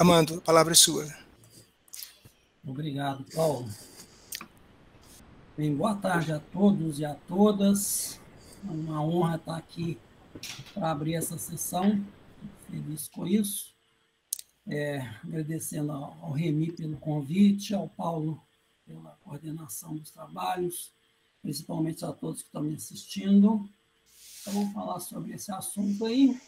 Amando, a palavra é sua. Obrigado, Paulo. Bem, boa tarde a todos e a todas. É uma honra estar aqui para abrir essa sessão. Fico feliz com isso. Agradecendo ao Remi pelo convite, ao Paulo pela coordenação dos trabalhos, principalmente a todos que estão me assistindo. Então, vamos falar sobre esse assunto aí,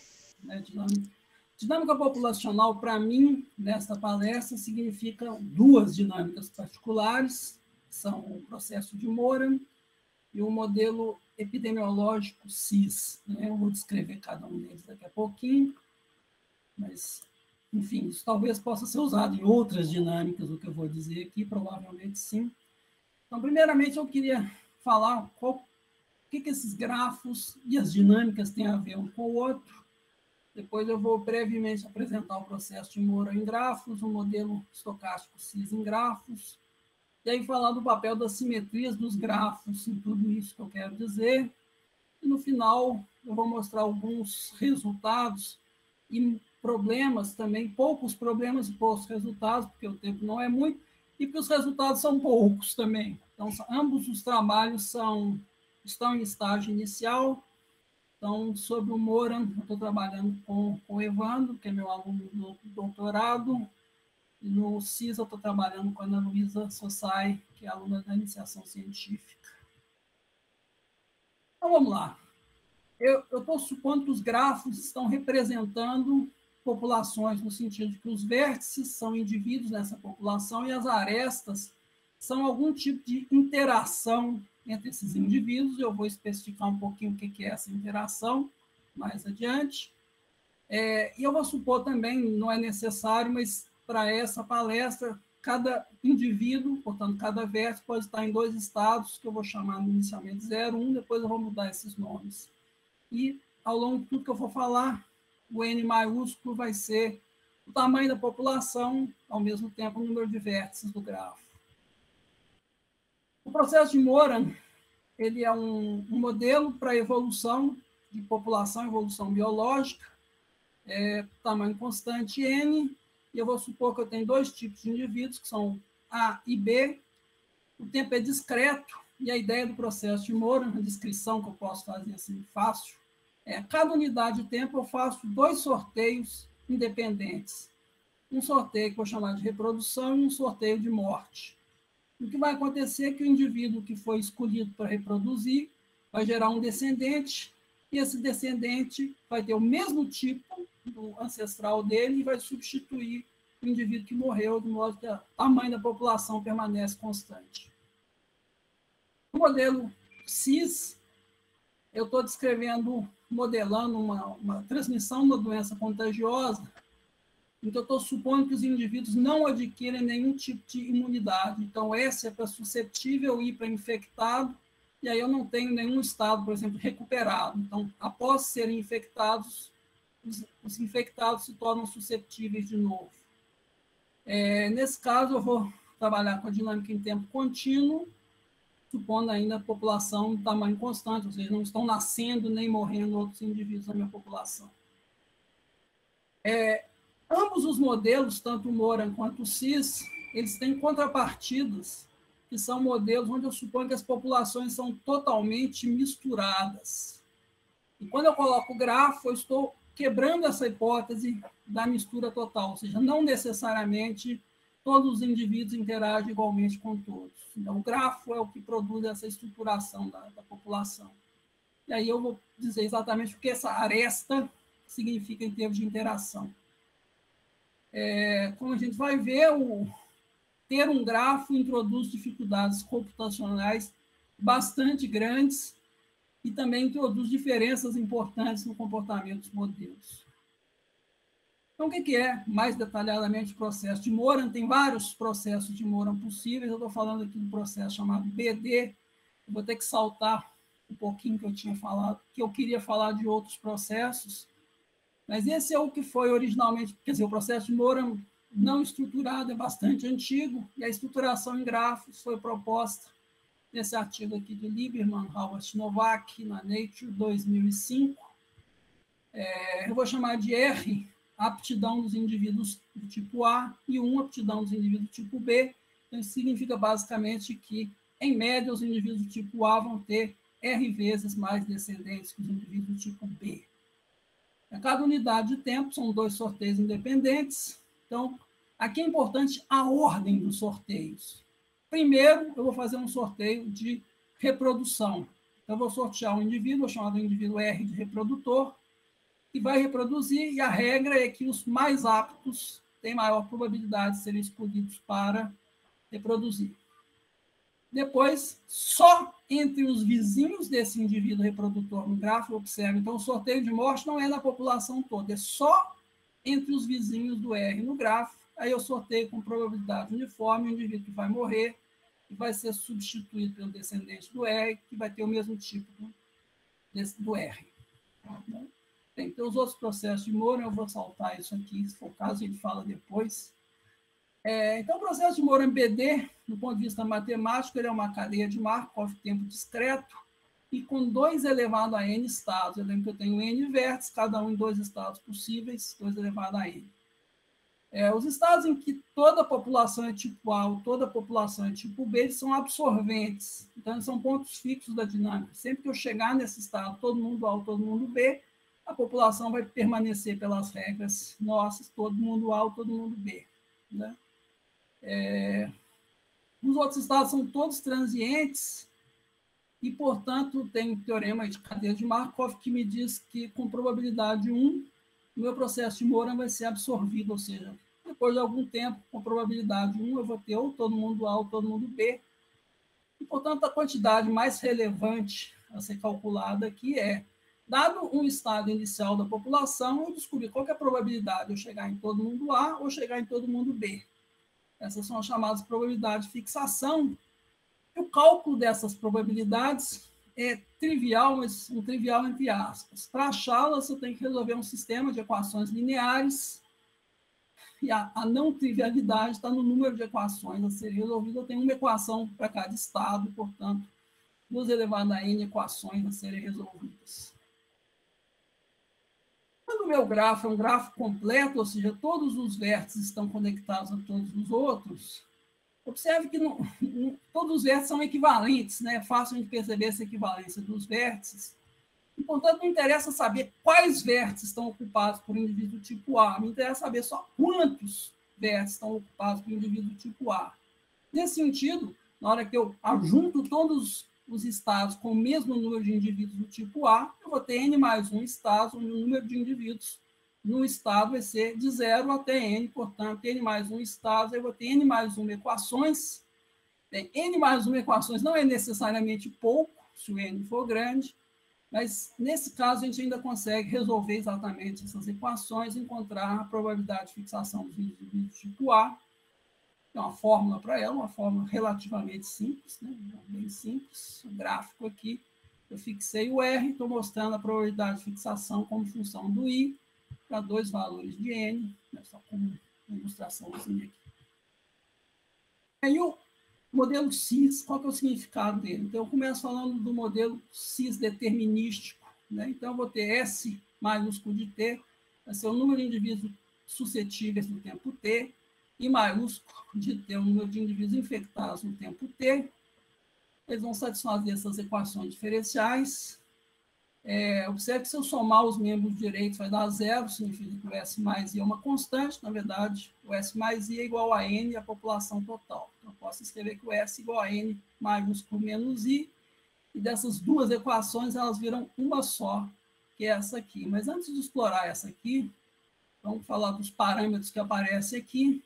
né, dinâmica populacional. Para mim, nesta palestra, significa duas dinâmicas particulares, são o processo de Moran e o modelo epidemiológico CIS. Né? Eu vou descrever cada um deles daqui a pouquinho, mas, enfim, isso talvez possa ser usado em outras dinâmicas, o que eu vou dizer aqui, provavelmente sim. Então, primeiramente, eu queria falar o que esses grafos e as dinâmicas têm a ver um com o outro. Depois eu vou brevemente apresentar o processo de Moran em grafos, o modelo estocástico CIS em grafos, e aí falar do papel das simetrias dos grafos em tudo isso que eu quero dizer. E no final eu vou mostrar alguns resultados e problemas também, poucos problemas e poucos resultados, porque o tempo não é muito, e porque os resultados são poucos também. Então, ambos os trabalhos estão em estágio inicial. Então, sobre o Moran, eu estou trabalhando com o Evandro, que é meu aluno do doutorado. E no CIS, eu estou trabalhando com a Ana Luísa Sossai, que é aluna da iniciação científica. Então, vamos lá. Eu estou supondo que os grafos estão representando populações, no sentido de que os vértices são indivíduos nessa população e as arestas são algum tipo de interação entre esses indivíduos. Eu vou especificar um pouquinho o que é essa interação mais adiante. E eu vou supor também, não é necessário, mas para essa palestra, cada indivíduo, portanto, cada vértice pode estar em dois estados, que eu vou chamar inicialmente 0, 1, depois eu vou mudar esses nomes. E, ao longo de tudo que eu for falar, o N maiúsculo vai ser o tamanho da população, ao mesmo tempo o número de vértices do grafo. O processo de Moran, ele é um modelo para evolução de população, evolução biológica, tamanho constante N, e eu vou supor que eu tenho dois tipos de indivíduos, que são A e B. O tempo é discreto, e a ideia do processo de Moran, a descrição que eu posso fazer assim fácil, cada unidade de tempo eu faço dois sorteios independentes. Um sorteio que eu vou chamar de reprodução e um sorteio de morte. O que vai acontecer é que o indivíduo que foi escolhido para reproduzir vai gerar um descendente, e esse descendente vai ter o mesmo tipo do ancestral dele e vai substituir o indivíduo que morreu, de modo que o tamanho da população permanece constante. No modelo CIS, eu estou descrevendo, modelando uma transmissão de uma doença contagiosa. Então, eu estou supondo que os indivíduos não adquirem nenhum tipo de imunidade. Então, essa é para suscetível ir para infectado, e aí eu não tenho nenhum estado, por exemplo, recuperado. Então, após serem infectados, os infectados se tornam suscetíveis de novo. Nesse caso, eu vou trabalhar com a dinâmica em tempo contínuo, supondo ainda a população de tamanho constante, ou seja, não estão nascendo nem morrendo outros indivíduos na minha população. Ambos os modelos, tanto o Moran quanto o CIS, eles têm contrapartidas, que são modelos onde eu suponho que as populações são totalmente misturadas. E quando eu coloco o grafo, eu estou quebrando essa hipótese da mistura total, ou seja, não necessariamente todos os indivíduos interagem igualmente com todos. Então, o grafo é o que produz essa estruturação da população. E aí eu vou dizer exatamente o que essa aresta significa em termos de interação. Como a gente vai ver, ter um grafo introduz dificuldades computacionais bastante grandes e também introduz diferenças importantes no comportamento dos modelos. Então, o que é, mais detalhadamente, o processo de Moran? Tem vários processos de Moran possíveis. Eu estou falando aqui do processo chamado BD. Eu vou ter que saltar um pouquinho que eu tinha falado, que eu queria falar de outros processos. Mas esse é o que foi originalmente, quer dizer, o processo de Moran não estruturado é bastante antigo, e a estruturação em grafos foi proposta nesse artigo aqui de Lieberman, Howard Novak, na Nature, 2005. Eu vou chamar de R, a aptidão dos indivíduos do tipo A e 1 aptidão dos indivíduos do tipo B. Então, isso significa basicamente que, em média, os indivíduos do tipo A vão ter R vezes mais descendentes que os indivíduos do tipo B. A cada unidade de tempo são 2 sorteios independentes. Então, aqui é importante a ordem dos sorteios. Primeiro, eu vou fazer um sorteio de reprodução. Então, eu vou sortear um indivíduo, vou chamar do indivíduo R de reprodutor, que vai reproduzir, e a regra é que os mais aptos têm maior probabilidade de serem escolhidos para reproduzir. Depois, só entre os vizinhos desse indivíduo reprodutor no gráfico, observe, então o sorteio de morte não é da população toda, é só entre os vizinhos do R no gráfico. Aí eu sorteio com probabilidade uniforme o indivíduo que vai morrer e vai ser substituído pelo descendente do R, que vai ter o mesmo tipo do R. Tem que ter os outros processos de Moore, eu vou saltar isso aqui, se for o caso, a gente fala depois. Então, o processo de Moore-MBD, do ponto de vista matemático, ele é uma cadeia de Markov tempo discreto e com 2 elevado a n estados. Eu lembro que eu tenho n vértices, cada um em 2 estados possíveis, 2 elevado a n. Os estados em que toda a população é tipo A ou toda a população é tipo B, eles são absorventes. Então, eles são pontos fixos da dinâmica. Sempre que eu chegar nesse estado, todo mundo A ou todo mundo B, a população vai permanecer pelas regras nossas, todo mundo A ou todo mundo B. Né? Os outros estados são todos transientes e, portanto, tem um teorema de cadeia de Markov que me diz que, com probabilidade 1, o meu processo de Moore vai ser absorvido, ou seja, depois de algum tempo, com probabilidade 1, eu vou ter ou todo mundo A ou todo mundo B. E, portanto, a quantidade mais relevante a ser calculada aqui é, dado um estado inicial da população, eu descobri qual que é a probabilidade de eu chegar em todo mundo A ou chegar em todo mundo B. Essas são as chamadas probabilidades de fixação. E o cálculo dessas probabilidades é trivial, mas um trivial entre aspas. Para achá-las, você tem que resolver um sistema de equações lineares, e a não trivialidade está no número de equações a serem resolvidas. Eu tenho uma equação para cada estado, portanto, 2 elevado a n equações a serem resolvidas. Quando o meu grafo é um grafo completo, ou seja, todos os vértices estão conectados a todos os outros, observe que todos os vértices são equivalentes, né? É fácil de perceber essa equivalência dos vértices. E, portanto, não interessa saber quais vértices estão ocupados por indivíduo tipo A, me interessa saber só quantos vértices estão ocupados por indivíduo tipo A. Nesse sentido, na hora que eu ajunto todos os estados com o mesmo número de indivíduos do tipo A, eu vou ter n mais 1 estados, onde o número de indivíduos no estado vai ser de 0 até n, portanto, n mais 1 estados, eu vou ter n mais 1 equações. Bem, n mais 1 equações não é necessariamente pouco, se o n for grande, mas, nesse caso, a gente ainda consegue resolver exatamente essas equações, encontrar a probabilidade de fixação dos indivíduos tipo A. Tem uma fórmula para ela, uma fórmula relativamente simples, né? Bem simples. O gráfico aqui, eu fixei o R, estou mostrando a probabilidade de fixação como função do I para 2 valores de N, né? Só com uma ilustraçãozinha aqui. Aí o modelo cis, qual que é o significado dele? Então, eu começo falando do modelo cis determinístico, né? Então, eu vou ter S maiúsculo de T, vai ser o número de indivíduos suscetíveis no tempo T, I maiúsculo de T, o número de indivíduos infectados no tempo T. Eles vão satisfazer essas equações diferenciais. Observe que se eu somar os membros direitos vai dar 0, significa que o S mais I é uma constante. Na verdade, o S mais I é igual a N, a população total. Então, eu posso escrever que o S é igual a N maiúsculo menos I, e dessas 2 equações, elas viram uma só, que é essa aqui. Mas antes de explorar essa aqui, vamos falar dos parâmetros que aparecem aqui.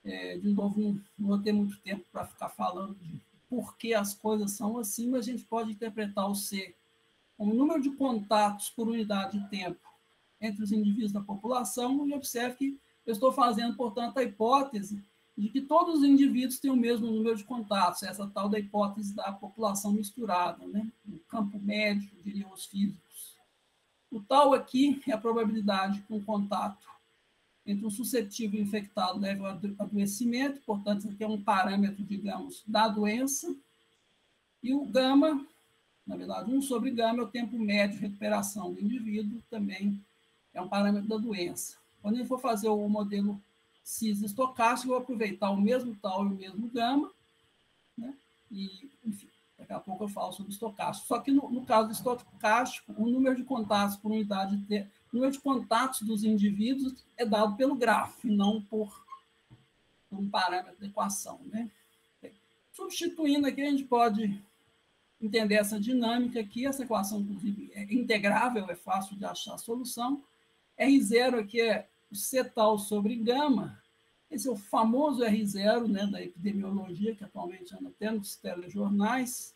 De novo, não vou ter muito tempo para ficar falando de por que as coisas são assim, mas a gente pode interpretar o C como o número de contatos por unidade de tempo entre os indivíduos da população, e observe que eu estou fazendo, portanto, a hipótese de que todos os indivíduos têm o mesmo número de contatos, essa tal da hipótese da população misturada, né? No campo médio, diriam os físicos. O tal aqui é a probabilidade que um contato entre um suscetível e infectado leve ao adoecimento, portanto, isso aqui é um parâmetro, digamos, da doença, e o gama, na verdade, 1 sobre gama é o tempo médio de recuperação do indivíduo, também é um parâmetro da doença. Quando eu for fazer o modelo cis estocástico, eu vou aproveitar o mesmo tau e o mesmo gama, né? E, enfim, daqui a pouco eu falo sobre estocástico. Só que no caso do estocástico, o número de contatos por unidade de tempo, o número de contatos dos indivíduos é dado pelo grafo, e não por um parâmetro da equação, né? Substituindo aqui, a gente pode entender essa dinâmica aqui. Essa equação, inclusive, é integrável, é fácil de achar a solução. R0 aqui é o C tal sobre gama. Esse é o famoso R0, né, da epidemiologia, que atualmente anda até nos telejornais.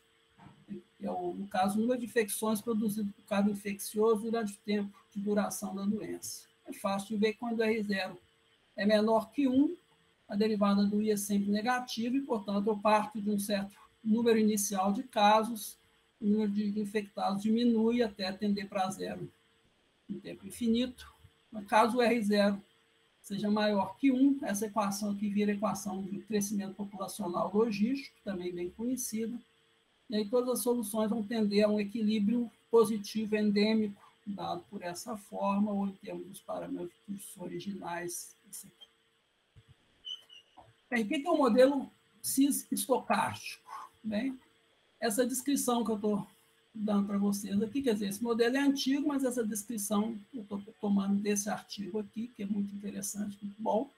É no caso, o número de infecções produzido por cada infeccioso durante o tempo de duração da doença. É fácil de ver que quando R0 é menor que 1, a derivada do I é sempre negativa e, portanto, eu parto de um certo número inicial de casos, o número de infectados diminui até tender para zero em tempo infinito. No caso o R0 seja maior que 1, essa equação aqui vira a equação de crescimento populacional logístico, também bem conhecida, e aí todas as soluções vão tender a um equilíbrio positivo endêmico, dado por essa forma, ou em termos dos parâmetros originais. Bem, o que é o modelo cis estocástico? Bem, essa descrição que eu estou dando para vocês aqui, quer dizer, esse modelo é antigo, mas essa descrição eu estou tomando desse artigo aqui, que é muito interessante, muito bom.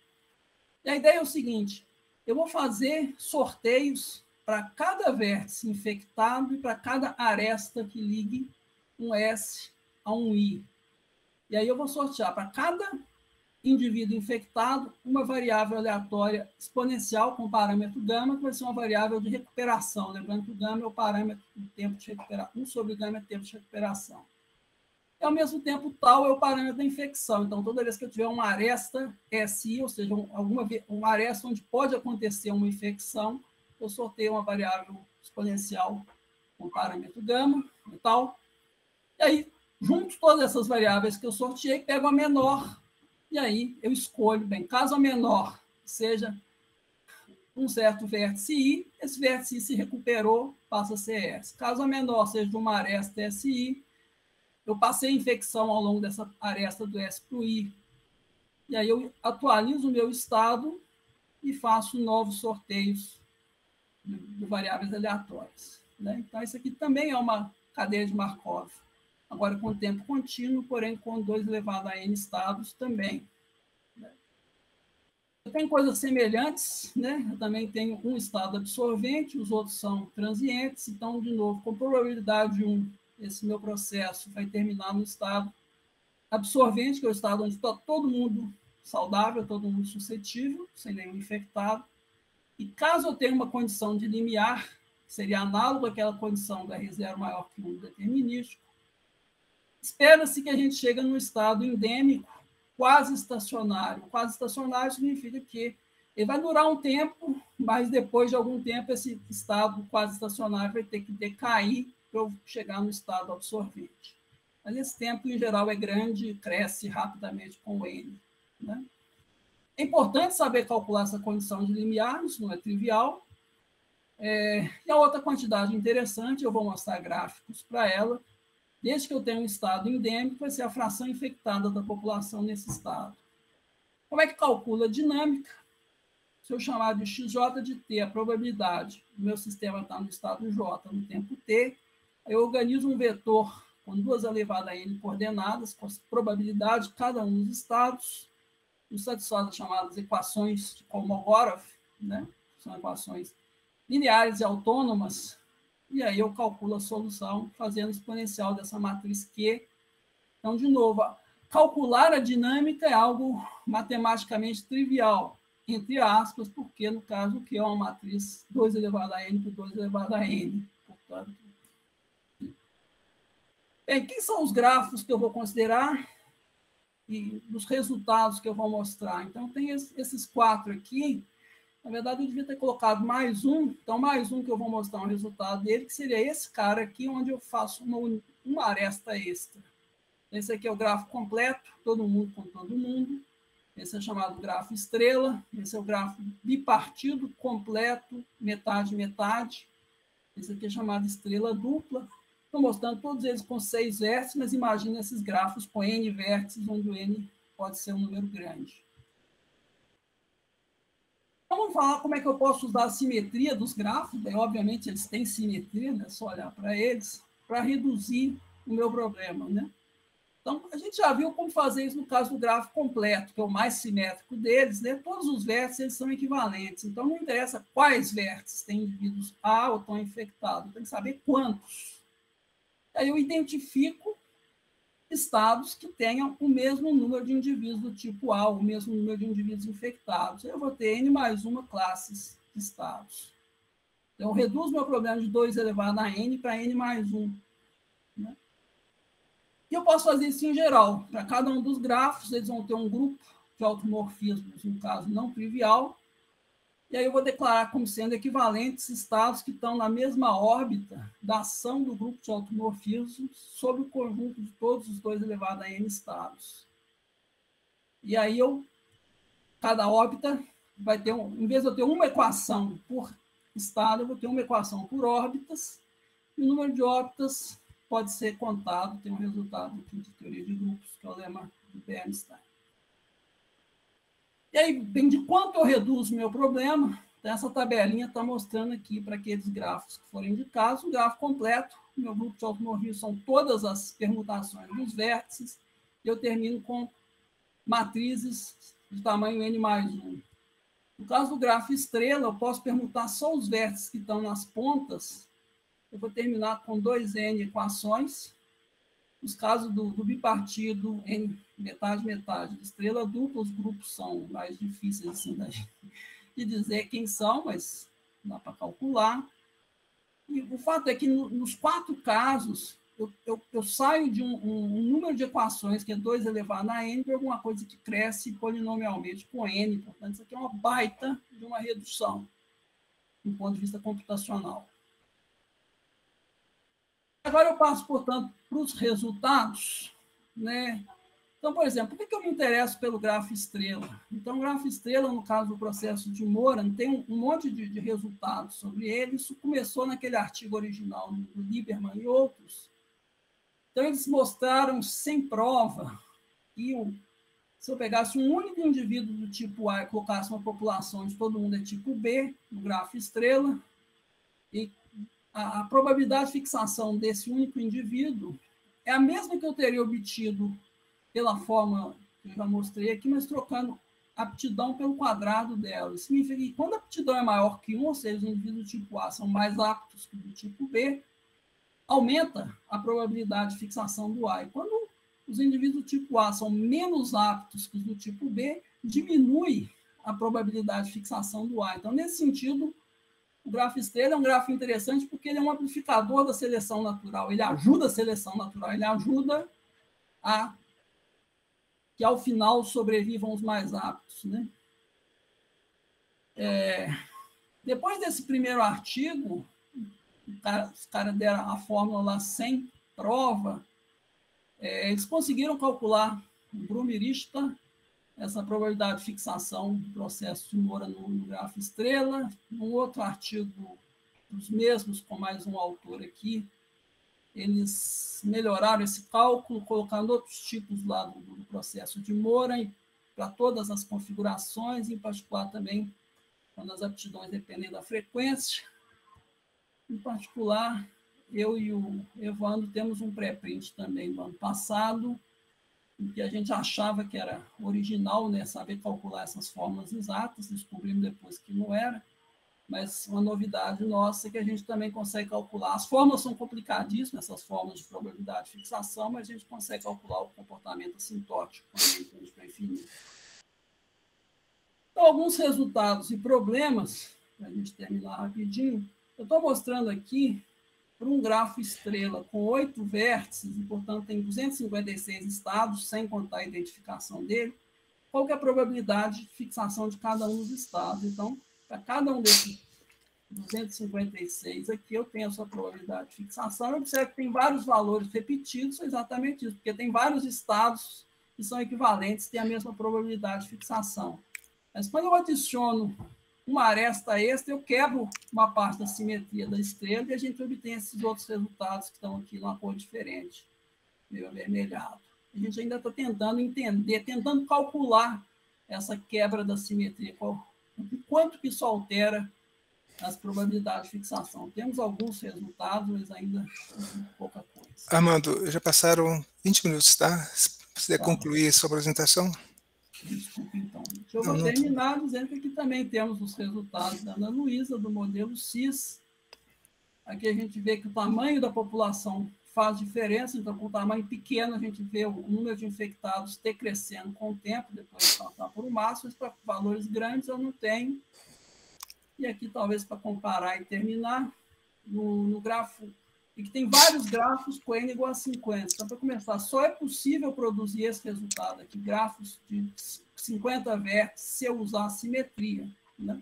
E a ideia é o seguinte: eu vou fazer sorteios para cada vértice infectado e para cada aresta que ligue um S a um I. E aí eu vou sortear para cada indivíduo infectado uma variável aleatória exponencial com parâmetro gama, que vai ser uma variável de recuperação. Lembrando que o gama é o parâmetro do tempo de recuperação. 1 sobre gama é tempo de recuperação. E, ao mesmo tempo, tal é o parâmetro da infecção. Então, toda vez que eu tiver uma aresta SI, ou seja, uma aresta onde pode acontecer uma infecção, eu sorteio uma variável exponencial com parâmetro gama e tal. E aí, junto todas essas variáveis que eu sorteei, pego a menor. E aí eu escolho, bem, caso a menor seja um certo vértice I, esse vértice I se recuperou, passa a ser S. Caso a menor seja de uma aresta SI, eu passei a infecção ao longo dessa aresta do S para o I. E aí eu atualizo o meu estado e faço novos sorteios de variáveis aleatórias, né? Então, isso aqui também é uma cadeia de Markov. Agora com tempo contínuo, porém com 2 elevado a n estados também. Eu tenho coisas semelhantes, né? Eu também tenho um estado absorvente, os outros são transientes, então, de novo, com probabilidade 1, esse meu processo vai terminar no estado absorvente, que é o estado onde está todo mundo saudável, todo mundo suscetível, sem nenhum infectado. E caso eu tenha uma condição de limiar, que seria análogo àquela condição do R0 maior que 1 determinístico, espera-se que a gente chegue num estado endêmico quase estacionário. Quase estacionário significa que ele vai durar um tempo, mas depois de algum tempo esse estado quase estacionário vai ter que decair para eu chegar no estado absorvente. Mas esse tempo, em geral, é grande e cresce rapidamente com o N, né? É importante saber calcular essa condição de limiar, isso não é trivial. E a outra quantidade interessante, eu vou mostrar gráficos para ela. Desde que eu tenha um estado endêmico, vai ser a fração infectada da população nesse estado. Como é que calcula a dinâmica? Se eu chamar de XJ de T, a probabilidade do meu sistema estar no estado J no tempo T, eu organizo um vetor com 2 elevado a n coordenadas, com as probabilidades de cada um dos estados, e satisfaz as chamadas equações de Kolmogorov, né? São equações lineares e autônomas. E aí eu calculo a solução fazendo exponencial dessa matriz Q. Então, de novo, calcular a dinâmica é algo matematicamente trivial, entre aspas, porque, no caso, Q é uma matriz 2 elevado a n por 2 elevado a n. Portanto, bem, quem são os grafos que eu vou considerar e os resultados que eu vou mostrar? Então, tem esses 4 aqui. Na verdade, eu devia ter colocado mais um. Então, mais um que eu vou mostrar um resultado dele, que seria esse cara aqui, onde eu faço uma aresta extra. Esse aqui é o grafo completo, todo mundo com todo mundo. Esse é chamado grafo estrela. Esse é o grafo bipartido, completo, metade, metade. Esse aqui é chamado estrela dupla. Estou mostrando todos eles com 6 vértices, mas imagine esses grafos com N vértices, onde o N pode ser um número grande. Então, vamos falar como é que eu posso usar a simetria dos grafos. Daí, obviamente, eles têm simetria, né? É só olhar para eles, para reduzir o meu problema, né? Então, a gente já viu como fazer isso no caso do gráfico completo, que é o mais simétrico deles, né? Todos os vértices eles são equivalentes. Então, não interessa quais vértices têm indivíduos A ou estão infectados, tem que saber quantos. Aí eu identifico estados que tenham o mesmo número de indivíduos do tipo A, o mesmo número de indivíduos infectados. Eu vou ter N mais uma classes de estados. Então, eu reduzo meu problema de 2 elevado a N para N mais 1. Né? E eu posso fazer isso em geral. Para cada um dos grafos, eles vão ter um grupo de automorfismos, no caso não trivial, e aí eu vou declarar como sendo equivalentes estados que estão na mesma órbita da ação do grupo de automorfismos sobre o conjunto de todos os 2 elevado a N estados. E aí cada órbita vai ter, em vez de eu ter uma equação por estado, eu vou ter uma equação por órbitas, e o número de órbitas pode ser contado, tem um resultado aqui de teoria de grupos, que é o lema de Bernstein. E aí, bem de quanto eu reduzo o meu problema, então essa tabelinha está mostrando aqui para aqueles gráficos que forem indicados, o gráfico completo, meu grupo de automorfismo são todas as permutações dos vértices, e eu termino com matrizes de tamanho N mais 1. No caso do gráfico estrela, eu posso permutar só os vértices que estão nas pontas. Eu vou terminar com 2N equações. Nos casos do bipartido, N metade, metade. Estrela dupla, os grupos são mais difíceis assim, de dizer quem são, mas dá para calcular. E o fato é que nos 4 casos, eu saio de um número de equações, que é 2 elevado a N, para alguma coisa que cresce polinomialmente com N. Portanto, isso aqui é uma baita de uma redução, do ponto de vista computacional. Agora eu passo, portanto, para os resultados. Né? Então, por exemplo, por que eu me interesso pelo grafo estrela? Então, o grafo estrela, no caso do processo de Moran, tem um monte de resultados sobre ele. Isso começou naquele artigo original do Lieberman e outros. Então, eles mostraram sem prova que se eu pegasse um único indivíduo do tipo A e colocasse uma população de todo mundo é tipo B, no grafo estrela, e a probabilidade de fixação desse único indivíduo é a mesma que eu teria obtido pela forma que eu já mostrei aqui, mas trocando a aptidão pelo quadrado dela. Isso significa que quando a aptidão é maior que 1, ou seja, os indivíduos do tipo A são mais aptos que o do tipo B, aumenta a probabilidade de fixação do A. E quando os indivíduos do tipo A são menos aptos que os do tipo B, diminui a probabilidade de fixação do A. Então, nesse sentido, o grafo estrela é um grafo interessante porque ele é um amplificador da seleção natural, ele ajuda a seleção natural, ele ajuda a que, ao final, sobrevivam os mais aptos. Né? Depois desse primeiro artigo, os caras deram a fórmula lá sem prova, eles conseguiram calcular, Brum e Richter, essa probabilidade de fixação do processo de Moran no grafo estrela. Num outro artigo dos mesmos, com mais um autor aqui, eles melhoraram esse cálculo, colocando outros tipos lá do processo de Moran para todas as configurações, em particular também quando as aptidões dependem da frequência. Em particular, eu e o Evandro temos um pré-print também do ano passado, em que a gente achava que era original, né, saber calcular essas fórmulas exatas, descobrimos depois que não era, mas uma novidade nossa é que a gente também consegue calcular. As fórmulas são complicadíssimas, essas fórmulas de probabilidade de fixação, mas a gente consegue calcular o comportamento assintótico quando a gente tem para infinito. Então, alguns resultados e problemas, para a gente terminar rapidinho, eu estou mostrando aqui para um grafo estrela com 8 vértices, e, portanto, tem 256 estados, sem contar a identificação dele, qual que é a probabilidade de fixação de cada um dos estados. Então, para cada um desses 256 aqui, eu tenho a sua probabilidade de fixação. Eu observo que tem vários valores repetidos, exatamente isso, porque tem vários estados que são equivalentes, têm a mesma probabilidade de fixação. Mas quando eu adiciono uma aresta extra, eu quebro uma parte da simetria da estrela e a gente obtém esses outros resultados que estão aqui numa cor diferente, meio avermelhado. A gente ainda está tentando entender, tentando calcular essa quebra da simetria, quanto que isso altera as probabilidades de fixação. Temos alguns resultados, mas ainda pouca coisa. Armando, já passaram 20 minutos, tá? Se puder concluir a sua apresentação. Desculpe, então. Eu vou terminar dizendo que aqui também temos os resultados da Ana Luísa, do modelo CIS. Aqui a gente vê que o tamanho da população faz diferença, então, com o tamanho pequeno, a gente vê o número de infectados ter crescendo com o tempo, depois de passar por um máximo, mas para valores grandes eu não tenho. E aqui, talvez, para comparar e terminar, no gráfico, e que tem vários grafos com N igual a 50. Então, para começar, só é possível produzir esse resultado aqui, grafos de 50 vértices, se eu usar a simetria, né?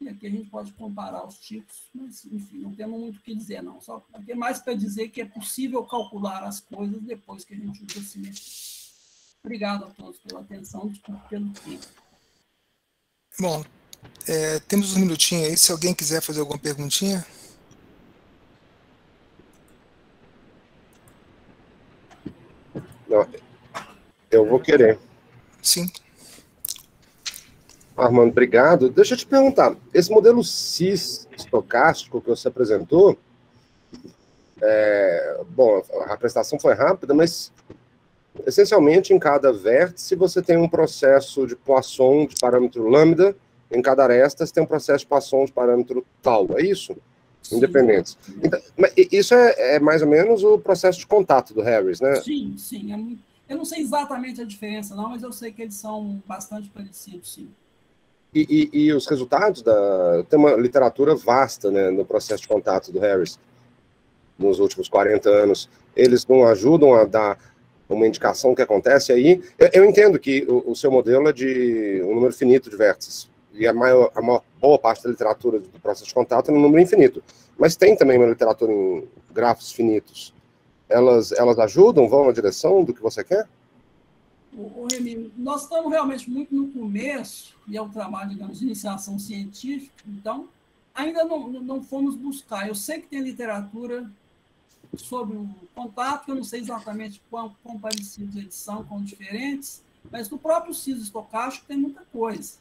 E aqui a gente pode comparar os tipos, mas, enfim, não temos muito o que dizer, não. Só aqui é mais para dizer que é possível calcular as coisas depois que a gente usa a simetria. Obrigado a todos pela atenção, desculpe pelo tempo. Bom, temos um minutinho aí, se alguém quiser fazer alguma perguntinha. Não, eu vou querer. Sim. Armando, obrigado. Deixa eu te perguntar, esse modelo CIS estocástico que você apresentou, bom, a apresentação foi rápida, mas essencialmente em cada vértice você tem um processo de Poisson de parâmetro lambda, em cada aresta você tem um processo de Poisson de parâmetro tal, é isso? Sim. Independentes. Então, mas isso é mais ou menos o processo de contato do Harris, né? Sim, sim. Eu não sei exatamente a diferença, não, mas eu sei que eles são bastante parecidos, sim. E os resultados tem uma literatura vasta, né, no processo de contato do Harris nos últimos 40 anos. Eles não ajudam a dar uma indicação do que acontece aí. Eu entendo que o seu modelo é de um número finito de vértices, e a maior boa parte da literatura do processo de contato é no número infinito. Mas tem também uma literatura em grafos finitos. Elas ajudam, vão na direção do que você quer? Remy, nós estamos realmente muito no começo, e é um trabalho, digamos, de iniciação científica, então ainda não fomos buscar. Eu sei que tem literatura sobre o contato, que eu não sei exatamente quão parecidos eles são, quão diferentes, mas no próprio CIS estocástico tem muita coisa.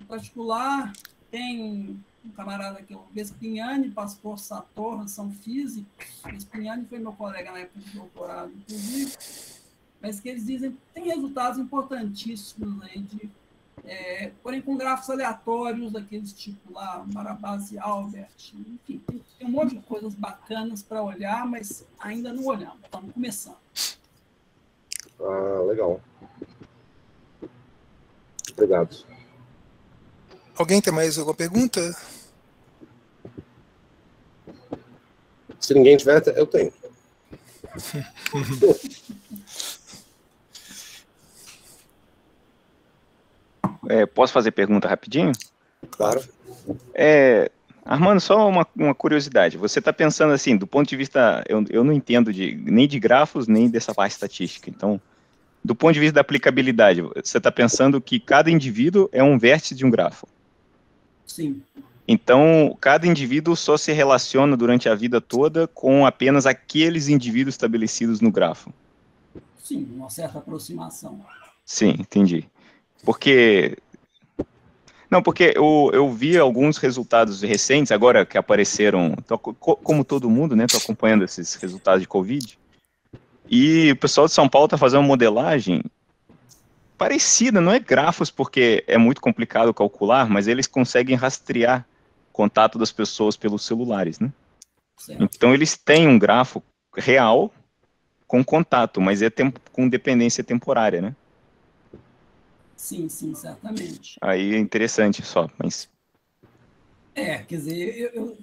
Em particular, tem um camarada que é o Vespignani e Pastor Satorra, são físicos. Vespignani foi meu colega na época de doutorado, inclusive, mas que eles dizem que tem resultados importantíssimos aí porém com gráficos aleatórios, daqueles tipo lá, Marabase Albert, enfim, tem um monte de coisas bacanas para olhar, mas ainda não olhamos, estamos começando. Ah, legal. Obrigado. Alguém tem mais alguma pergunta? Se ninguém tiver, eu tenho. Posso fazer pergunta rapidinho? Claro. Armando, só uma curiosidade. Você está pensando assim, do ponto de vista... Eu não entendo nem de grafos, nem dessa parte estatística. Então, do ponto de vista da aplicabilidade, você está pensando que cada indivíduo é um vértice de um grafo? Sim. Então, cada indivíduo só se relaciona durante a vida toda com apenas aqueles indivíduos estabelecidos no grafo? Sim, uma certa aproximação. Sim, entendi. Porque eu vi alguns resultados recentes, agora que apareceram, como todo mundo, né, estou acompanhando esses resultados de Covid, e o pessoal de São Paulo está fazendo uma modelagem parecida, não é grafos, porque é muito complicado calcular, mas eles conseguem rastrear o contato das pessoas pelos celulares, né? Certo. Então eles têm um grafo real com contato, mas com dependência temporária, né? Sim, certamente. Aí é interessante só, mas... Quer dizer, eu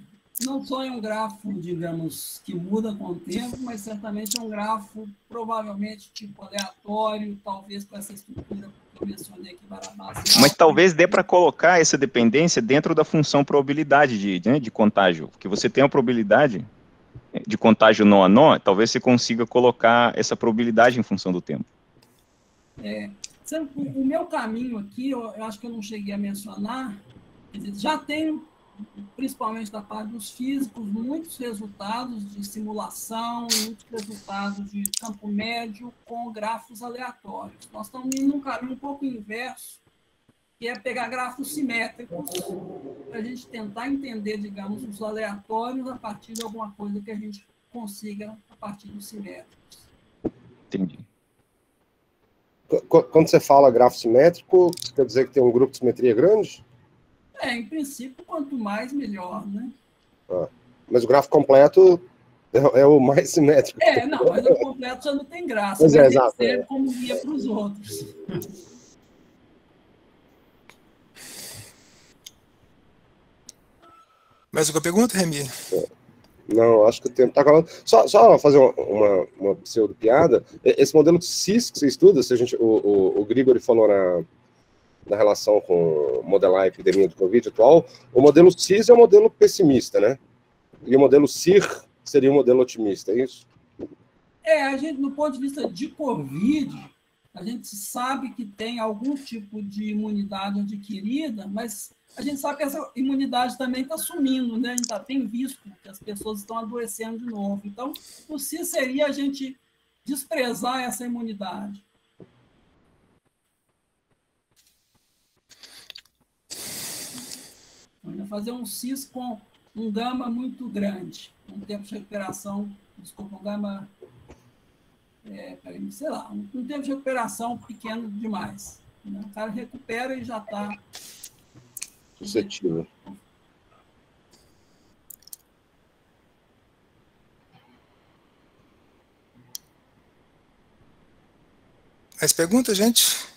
não só é um grafo, digamos, que muda com o tempo, mas certamente é um grafo provavelmente tipo aleatório, talvez com essa estrutura que eu mencionei aqui, Barabás. Mas talvez dê para colocar essa dependência dentro da função probabilidade de contágio, porque você tem a probabilidade de contágio nó a nó, talvez você consiga colocar essa probabilidade em função do tempo. O meu caminho aqui, eu acho que eu não cheguei a mencionar, quer dizer, já tenho principalmente da parte dos físicos, muitos resultados de simulação, muitos resultados de campo médio com grafos aleatórios. Nós estamos indo num caminho um pouco inverso, que é pegar grafos simétricos para a gente tentar entender, digamos, os aleatórios a partir de alguma coisa que a gente consiga a partir dos simétricos. Entendi. Quando você fala grafo simétrico, quer dizer que tem um grupo de simetria grande? Em princípio, quanto mais, melhor, né? Mas o grafo completo é o mais simétrico. Não, mas o completo já não tem graça. Mas mas exato. Serve como guia para os outros. Mais alguma pergunta, Remy? Não, acho que o tempo está acabando. Só fazer uma pseudo-piada. Esse modelo CIS que você estuda, se a gente, o Grigori falou na relação com modelar a epidemia do Covid atual, o modelo CIS é um modelo pessimista, né? E o modelo CIR seria um modelo otimista, é isso? A gente, no ponto de vista de Covid, a gente sabe que tem algum tipo de imunidade adquirida, mas a gente sabe que essa imunidade também está sumindo, né? A gente tem visto que as pessoas estão adoecendo de novo. Então, o CIS seria a gente desprezar essa imunidade. Fazer um CIS com um gama muito grande, um tempo de recuperação, desculpa, um gama, sei lá, um tempo de recuperação pequeno demais. Né? O cara recupera e já está suscetível. Mais perguntas, gente?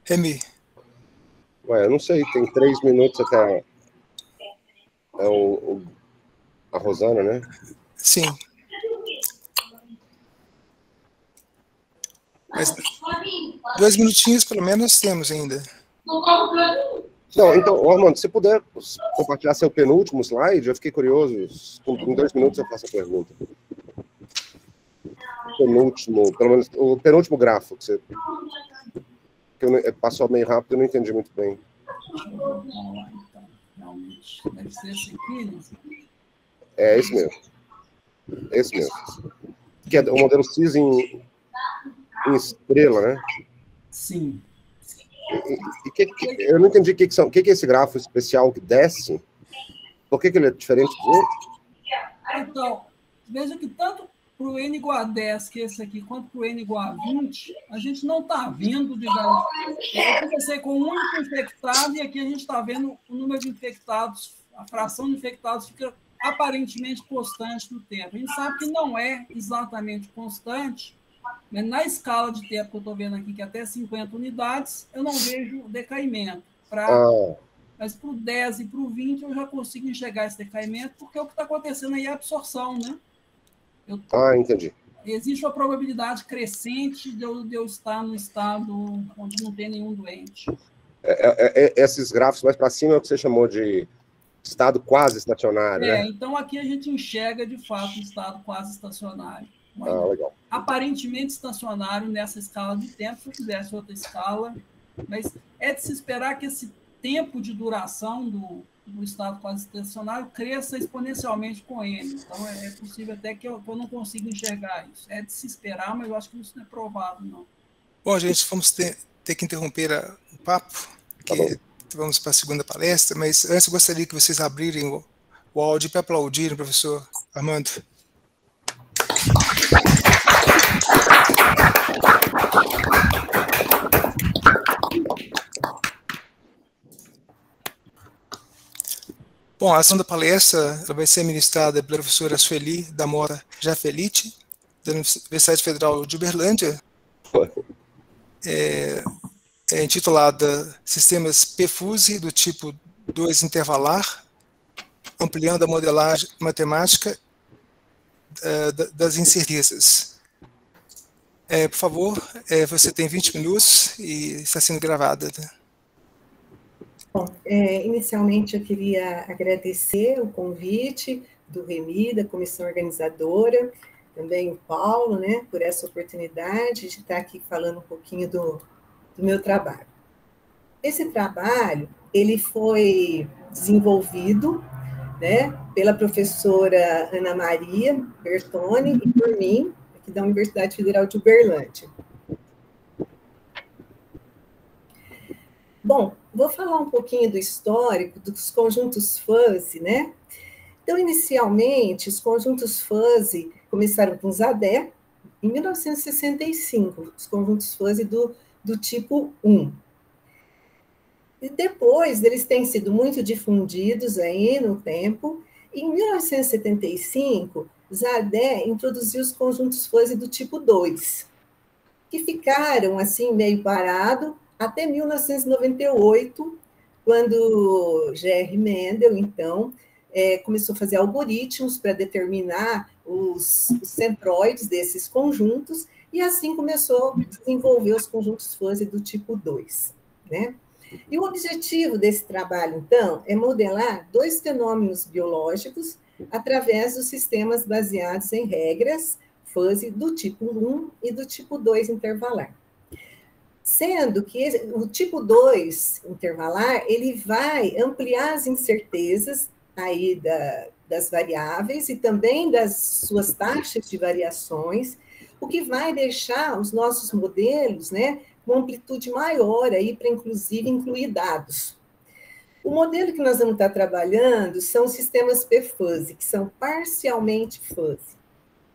Remy? Ué, eu não sei, tem 3 minutos até a Rosana, né? Sim. Mas 2 minutinhos, pelo menos, temos ainda. Não, então, Armando, se puder compartilhar seu penúltimo slide, eu fiquei curioso. Em 2 minutos eu faço a pergunta. Penúltimo, pelo menos, o penúltimo grafo que você... que passou meio rápido, eu não entendi muito bem. Realmente, deve ser esse aqui, né? É esse mesmo. Esse mesmo. Que é o modelo CIS em estrela, né? Sim. Eu não entendi o que é esse grafo especial que desce. Por que ele é diferente do outro? Então, veja que tanto para o N igual a 10, que é esse aqui, quanto para o N igual a 20, a gente não está vendo, digamos, eu comecei com um único infectado e aqui a gente está vendo o número de infectados, a fração de infectados fica aparentemente constante no tempo. A gente sabe que não é exatamente constante, mas na escala de tempo que eu estou vendo aqui, que é até 50 unidades, eu não vejo decaimento. Mas para o 10 e para o 20 eu já consigo enxergar esse decaimento, porque o que está acontecendo aí é a absorção, né? Entendi. Existe uma probabilidade crescente de eu estar no estado onde não tem nenhum doente. Esses gráficos mais para cima é o que você chamou de estado quase estacionário, né? Então aqui a gente enxerga, de fato, o estado quase estacionário. Legal. Aparentemente estacionário nessa escala de tempo, se eu fizesse outra escala, mas é de se esperar que esse tempo de duração do estado quase estacionário cresça exponencialmente com ele. Então, é possível até que eu não consiga enxergar isso. É de se esperar, mas eu acho que isso não é provável, não. Bom, gente, vamos ter que interromper o papo, porque vamos para a segunda palestra, mas antes eu gostaria que vocês abrirem o áudio para aplaudirem o professor Armando. Bom, a segunda palestra ela vai ser ministrada pela professora Sueli da Mora Jafelite, da Universidade Federal de Uberlândia, é intitulada Sistemas PFUSE do tipo 2 intervalar, ampliando a modelagem matemática das incertezas. Por favor, você tem 20 minutos e está sendo gravada. Né? Bom, inicialmente eu queria agradecer o convite do Remy, da comissão organizadora, também o Paulo, né, por essa oportunidade de estar aqui falando um pouquinho do meu trabalho. Esse trabalho, ele foi desenvolvido, né, pela professora Ana Maria Bertoni e por mim, aqui da Universidade Federal de Uberlândia. Bom, vou falar um pouquinho do histórico dos conjuntos fuzzy, né? Então, inicialmente, os conjuntos fuzzy começaram com Zadé, em 1965, os conjuntos fuzzy do tipo 1. E depois, eles têm sido muito difundidos aí no tempo. Em 1975, Zadé introduziu os conjuntos fuzzy do tipo 2, que ficaram, assim, meio parado até 1998, quando G.R. Mendel, então, começou a fazer algoritmos para determinar os centroides desses conjuntos, e assim começou a desenvolver os conjuntos fuzzy do tipo 2, né? E o objetivo desse trabalho, então, é modelar dois fenômenos biológicos através dos sistemas baseados em regras fuzzy do tipo 1 e do tipo 2 intervalar. Sendo que o tipo 2 intervalar, ele vai ampliar as incertezas aí das variáveis e também das suas taxas de variações, o que vai deixar os nossos modelos, né, com amplitude maior aí para, inclusive, incluir dados. O modelo que nós vamos estar trabalhando são os sistemas P-Fuzzy, que são parcialmente fuzzy.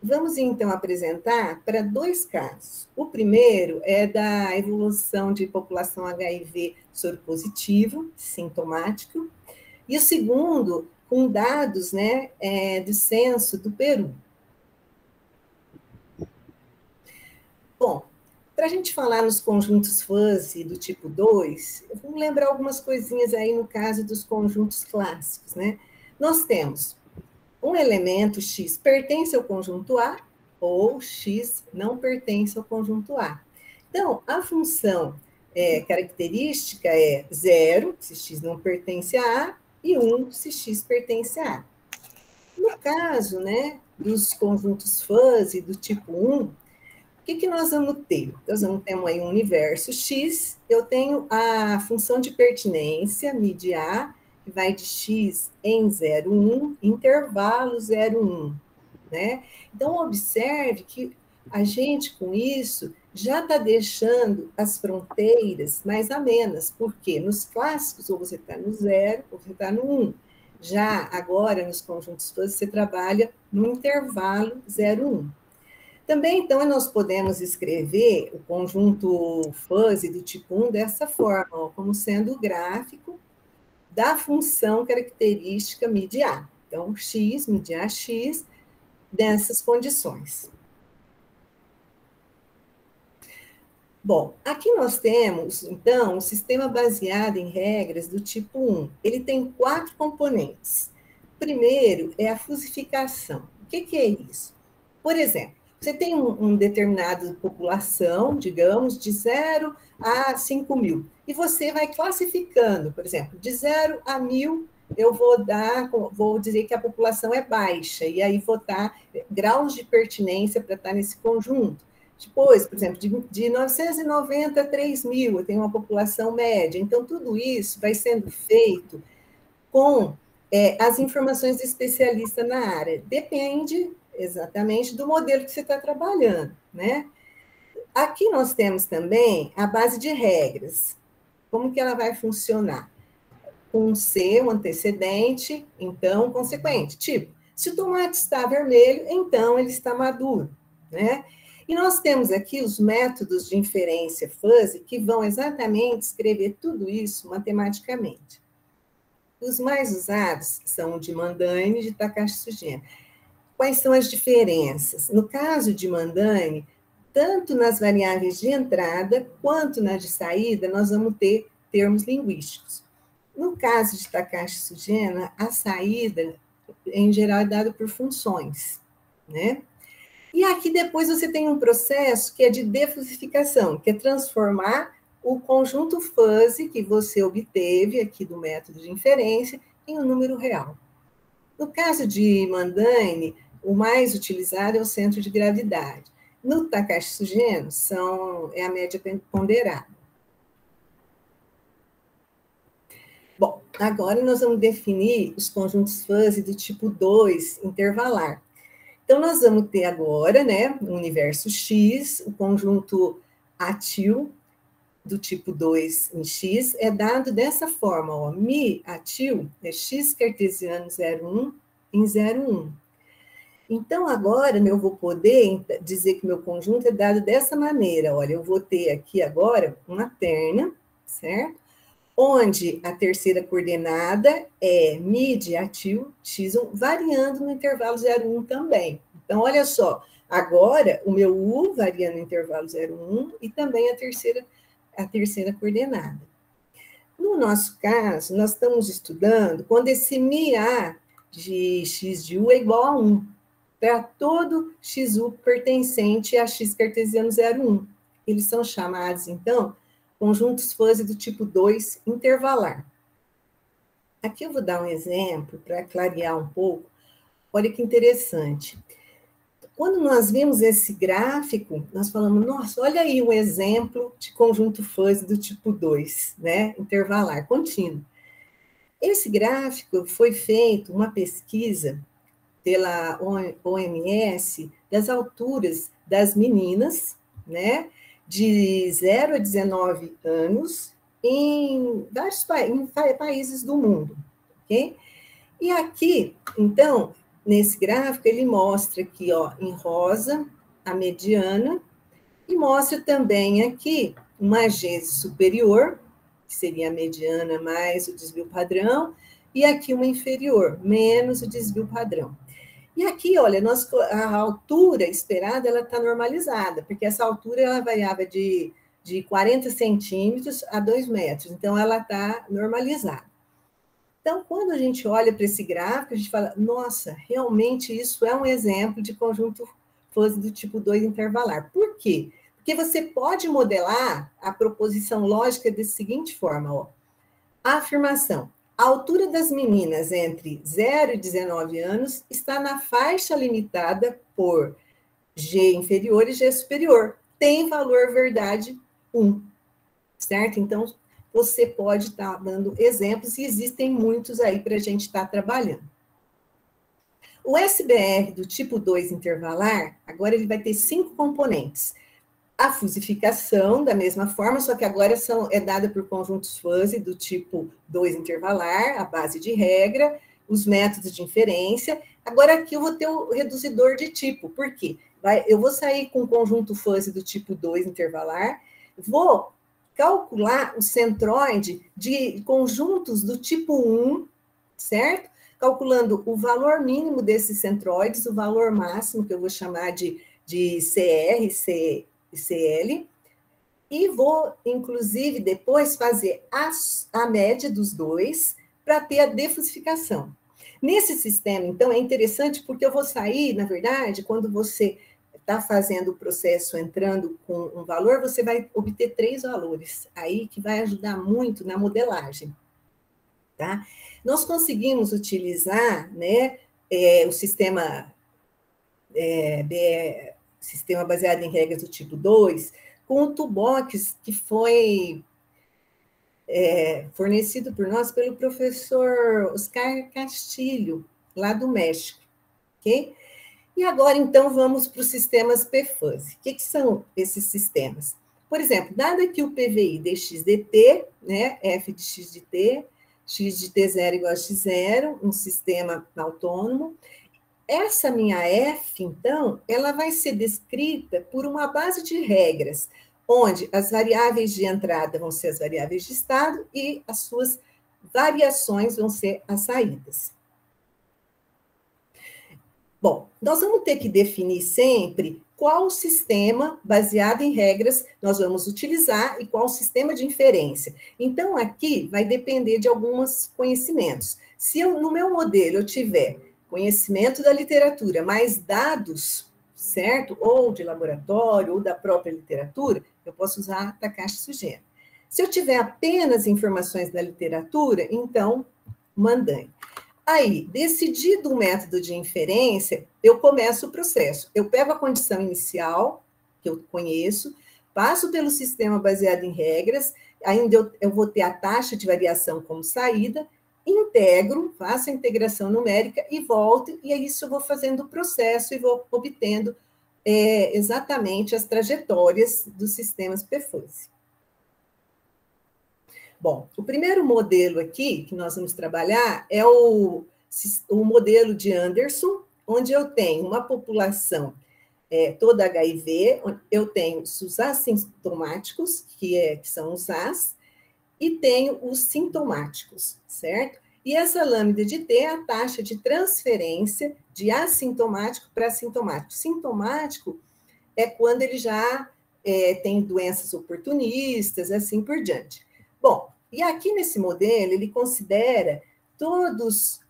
Vamos, então, apresentar para dois casos. O primeiro é da evolução de população HIV soropositivo, sintomático, e o segundo, com dados, né, do censo do Peru. Bom, para a gente falar nos conjuntos fuzzy do tipo 2, vamos lembrar algumas coisinhas aí no caso dos conjuntos clássicos, né? Nós temos um elemento X pertence ao conjunto A ou X não pertence ao conjunto A. Então, a função característica é 0, se X não pertence a A, e 1, se X pertence a A. No caso, né, dos conjuntos fuzzy do tipo 1, o que nós vamos ter? Nós vamos ter aí um universo X, eu tenho a função de pertinência, mid A, que vai de X em 0, 1, intervalo 0, 1. Né? Então, observe que a gente, com isso, já está deixando as fronteiras mais amenas, porque nos clássicos, ou você está no 0, ou você está no 1. Já agora, nos conjuntos fuzzy, você trabalha no intervalo 0, 1. Também, então, nós podemos escrever o conjunto fuzzy do tipo 1 dessa forma, ó, como sendo o gráfico da função característica mid A. Então, X, mid A, X, dessas condições. Bom, aqui nós temos, então, um sistema baseado em regras do tipo 1. Ele tem 4 componentes. O primeiro é a fusificação. O que é isso? Por exemplo, você tem um determinado população, digamos, de 0 a 5.000, e você vai classificando, por exemplo, de 0 a 1.000, eu vou dizer que a população é baixa, e aí vou dar graus de pertinência para estar nesse conjunto. Depois, por exemplo, de 990 a 3.000, eu tenho uma população média. Então, tudo isso vai sendo feito com as informações do especialista na área. Depende exatamente do modelo que você está trabalhando, né? Aqui nós temos também a base de regras. Como que ela vai funcionar? Com C, um antecedente, então, consequente. Tipo, se o tomate está vermelho, então ele está maduro, né? E nós temos aqui os métodos de inferência fuzzy que vão exatamente escrever tudo isso matematicamente. Os mais usados são o de Mandani e de Takashi Sugeno. Quais são as diferenças? No caso de Mandani, tanto nas variáveis de entrada quanto na de saída, nós vamos ter termos linguísticos. No caso de Takashi Sugeno, a saída, em geral, é dada por funções, né? E aqui depois você tem um processo que é de defusificação, que é transformar o conjunto fuzzy que você obteve aqui do método de inferência em um número real. No caso de Mandani, o mais utilizado é o centro de gravidade. No Takashi Sugeno, é a média ponderada. Bom, agora nós vamos definir os conjuntos fuzzy do tipo 2, intervalar. Então, nós vamos ter agora, né, no universo X, o conjunto atil do tipo 2 em X é dado dessa forma, ó, Mi atil é X cartesiano 0,1 em 0,1. Então, agora, eu vou poder dizer que meu conjunto é dado dessa maneira. Olha, eu vou ter aqui agora uma terna, certo? Onde a terceira coordenada é Mi de atil x1, variando no intervalo 0,1 também. Então, olha só, agora o meu U varia no intervalo 0,1 e também a terceira coordenada. No nosso caso, nós estamos estudando quando esse MiA de x de U é igual a 1, para todo XU pertencente a X cartesiano 0,1. Eles são chamados, então, conjuntos fuzzy do tipo 2 intervalar. Aqui eu vou dar um exemplo para clarear um pouco. Olha que interessante. Quando nós vimos esse gráfico, nós falamos, nossa, olha aí um exemplo de conjunto fuzzy do tipo 2, né? Intervalar, contínuo. Esse gráfico foi feito, uma pesquisa pela OMS, das alturas das meninas, né? De 0 a 19 anos, em vários países do mundo, ok? E aqui, então, nesse gráfico, ele mostra aqui, ó, em rosa, a mediana, e mostra também aqui uma gênese superior, que seria a mediana mais o desvio padrão, e aqui uma inferior, menos o desvio padrão. E aqui, olha, a altura esperada, ela está normalizada, porque essa altura, ela variava de 40 centímetros a 2 metros, então ela está normalizada. Então, quando a gente olha para esse gráfico, a gente fala, nossa, realmente isso é um exemplo de conjunto fuzzy do tipo 2 intervalar. Por quê? Porque você pode modelar a proposição lógica da seguinte forma, ó. A afirmação, a altura das meninas entre 0 e 19 anos está na faixa limitada por G inferior e G superior. Tem valor verdade 1, certo? Então, você pode estar dando exemplos, e existem muitos aí para a gente estar trabalhando. O SBR do tipo 2 intervalar, agora ele vai ter 5 componentes. A fusificação, da mesma forma, só que agora é dada por conjuntos fuzzy do tipo 2 intervalar, a base de regra, os métodos de inferência. Agora aqui eu vou ter o reduzidor de tipo. Por quê? Eu vou sair com um conjunto fuzzy do tipo 2 intervalar, vou calcular o centroide de conjuntos do tipo 1, certo? Calculando o valor mínimo desses centroides, o valor máximo, que eu vou chamar de CR, CL, e vou, inclusive, depois fazer a média dos dois para ter a defusificação. Nesse sistema, então, é interessante porque eu vou sair, na verdade, quando você está fazendo o processo entrando com um valor, você vai obter 3 valores, aí que vai ajudar muito na modelagem, tá? Nós conseguimos utilizar, né, o sistema sistema baseado em regras do tipo 2, com o toolbox que foi fornecido por nós pelo professor Oscar Castilho, lá do México, ok? E agora, então, vamos para os sistemas P-Fuzzy. O que são esses sistemas? Por exemplo, dado aqui o PVI dx dt, né, f de x de t, x de t0 igual a x0, um sistema autônomo. Essa minha f, então, ela vai ser descrita por uma base de regras, onde as variáveis de entrada vão ser as variáveis de estado e as suas variações vão ser as saídas. Bom, nós vamos ter que definir sempre qual sistema, baseado em regras, nós vamos utilizar e qual sistema de inferência. Então, aqui vai depender de alguns conhecimentos. Se no meu modelo eu tiver conhecimento da literatura, mais dados, certo? Ou de laboratório, ou da própria literatura, eu posso usar a Takashi Sugeno. Se eu tiver apenas informações da literatura, então, Mandanha. Aí, decidido o método de inferência, eu começo o processo. Eu pego a condição inicial, que eu conheço, passo pelo sistema baseado em regras, ainda eu vou ter a taxa de variação como saída, integro, faço a integração numérica e volto, e é isso eu vou fazendo o processo e vou obtendo exatamente as trajetórias dos sistemas PFuzzy. Bom, o primeiro modelo aqui que nós vamos trabalhar é o modelo de Anderson, onde eu tenho uma população toda HIV, eu tenho os assintomáticos, que são os As, e tenho os sintomáticos, certo? E essa lambda de T é a taxa de transferência de assintomático para sintomático. Sintomático é quando ele já tem doenças oportunistas, assim por diante. Bom, e aqui nesse modelo, ele considera todos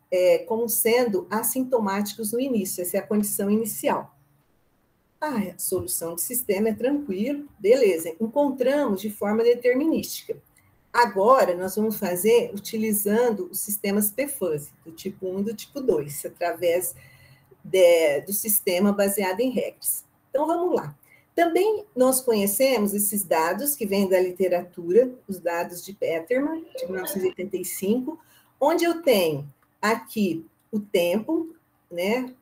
como sendo assintomáticos no início, essa é a condição inicial. A solução de sistema é tranquilo, beleza, encontramos de forma determinística. Agora, nós vamos fazer utilizando os sistemas PFuzzy, do tipo 1 e do tipo 2, através do sistema baseado em regras. Então, vamos lá. Também nós conhecemos esses dados que vêm da literatura, os dados de Peterman, de 1985, onde eu tenho aqui o tempo, né,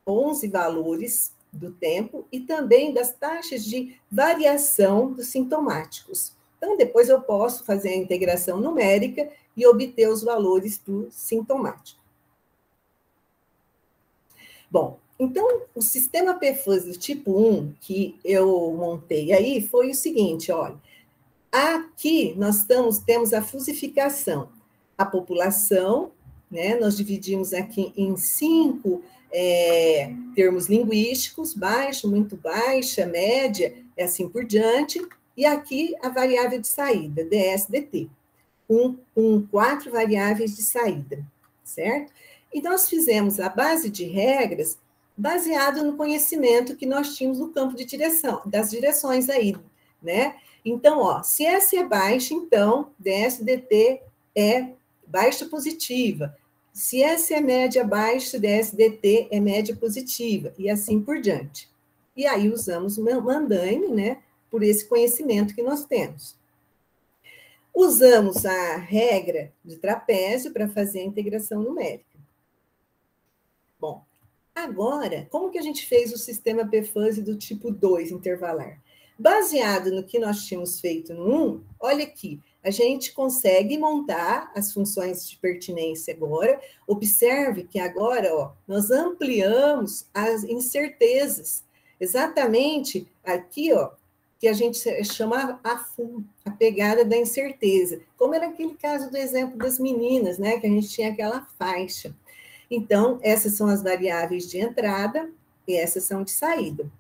11 valores do tempo, e também das taxas de variação dos sintomáticos. Então, depois eu posso fazer a integração numérica e obter os valores do sintomático. Bom, então, o sistema PFuzzy do tipo 1 que eu montei aí foi o seguinte, olha, aqui nós temos a fusificação, a população, né, nós dividimos aqui em 5 termos linguísticos, baixo, muito baixa, média, e assim por diante, e aqui a variável de saída, DSDT, com 4 variáveis de saída, certo? E nós fizemos a base de regras baseado no conhecimento que nós tínhamos no campo de direção, das direções aí, né? Então, ó, se S é baixa, então DSDT é baixa positiva. Se S é média baixa, DSDT é média positiva, e assim por diante. E aí usamos o Mandain, né, por esse conhecimento que nós temos. Usamos a regra de trapézio para fazer a integração numérica. Bom, agora, como que a gente fez o sistema PFuzzy do tipo 2 intervalar? Baseado no que nós tínhamos feito no 1, olha aqui, a gente consegue montar as funções de pertinência agora. Observe que agora, ó, nós ampliamos as incertezas. Exatamente aqui, ó, que a gente chama a FUM, a pegada da incerteza. Como era aquele caso do exemplo das meninas, né, que a gente tinha aquela faixa. Então, essas são as variáveis de entrada e essas são de saída.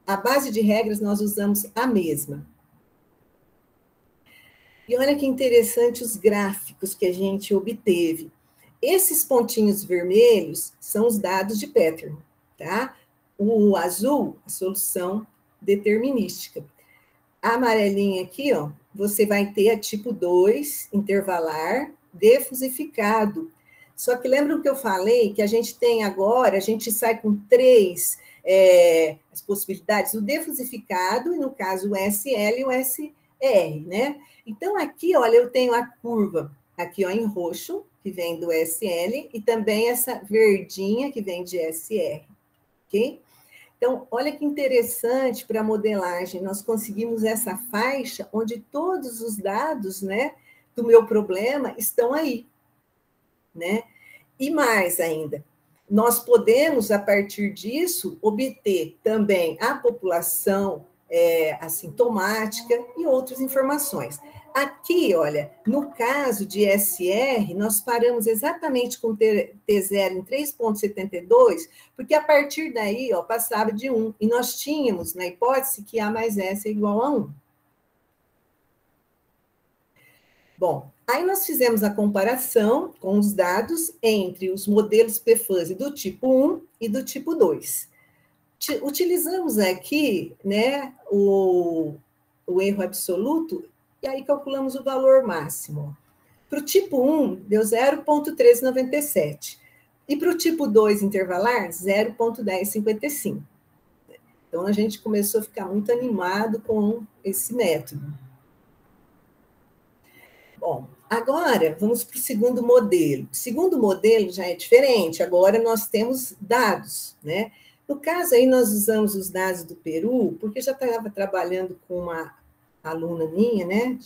A base de regras nós usamos a mesma. E olha que interessante os gráficos que a gente obteve. Esses pontinhos vermelhos são os dados de Peterman, tá? O azul, a solução determinística. A amarelinha aqui, ó, você vai ter a tipo 2, intervalar, defusificado. Só que lembram que eu falei que a gente tem agora, a gente sai com 3 as possibilidades, o defusificado, e no caso o SL e o SR, né? Então, aqui, olha, eu tenho a curva aqui, ó, em roxo, que vem do SL, e também essa verdinha que vem de SR, ok? Então, olha que interessante para a modelagem, nós conseguimos essa faixa onde todos os dados, né, do meu problema estão aí, né? E mais ainda, nós podemos, a partir disso, obter também a população assintomática e outras informações. Aqui, olha, no caso de SR, nós paramos exatamente com T0 em 3,72, porque a partir daí, ó, passava de 1, e nós tínhamos, na hipótese, que A mais S é igual a 1. Bom, aí nós fizemos a comparação com os dados entre os modelos PFuzzy do tipo 1 e do tipo 2. Utilizamos aqui, né, o erro absoluto, e aí calculamos o valor máximo. Para o tipo 1, deu 0,1397. E para o tipo 2 intervalar, 0,1055. Então, a gente começou a ficar muito animado com esse método. Bom, Agora, vamos para o segundo modelo. O segundo modelo já é diferente, agora nós temos dados, né? No caso aí, nós usamos os dados do Peru, porque eu já estava trabalhando com uma aluna minha, né,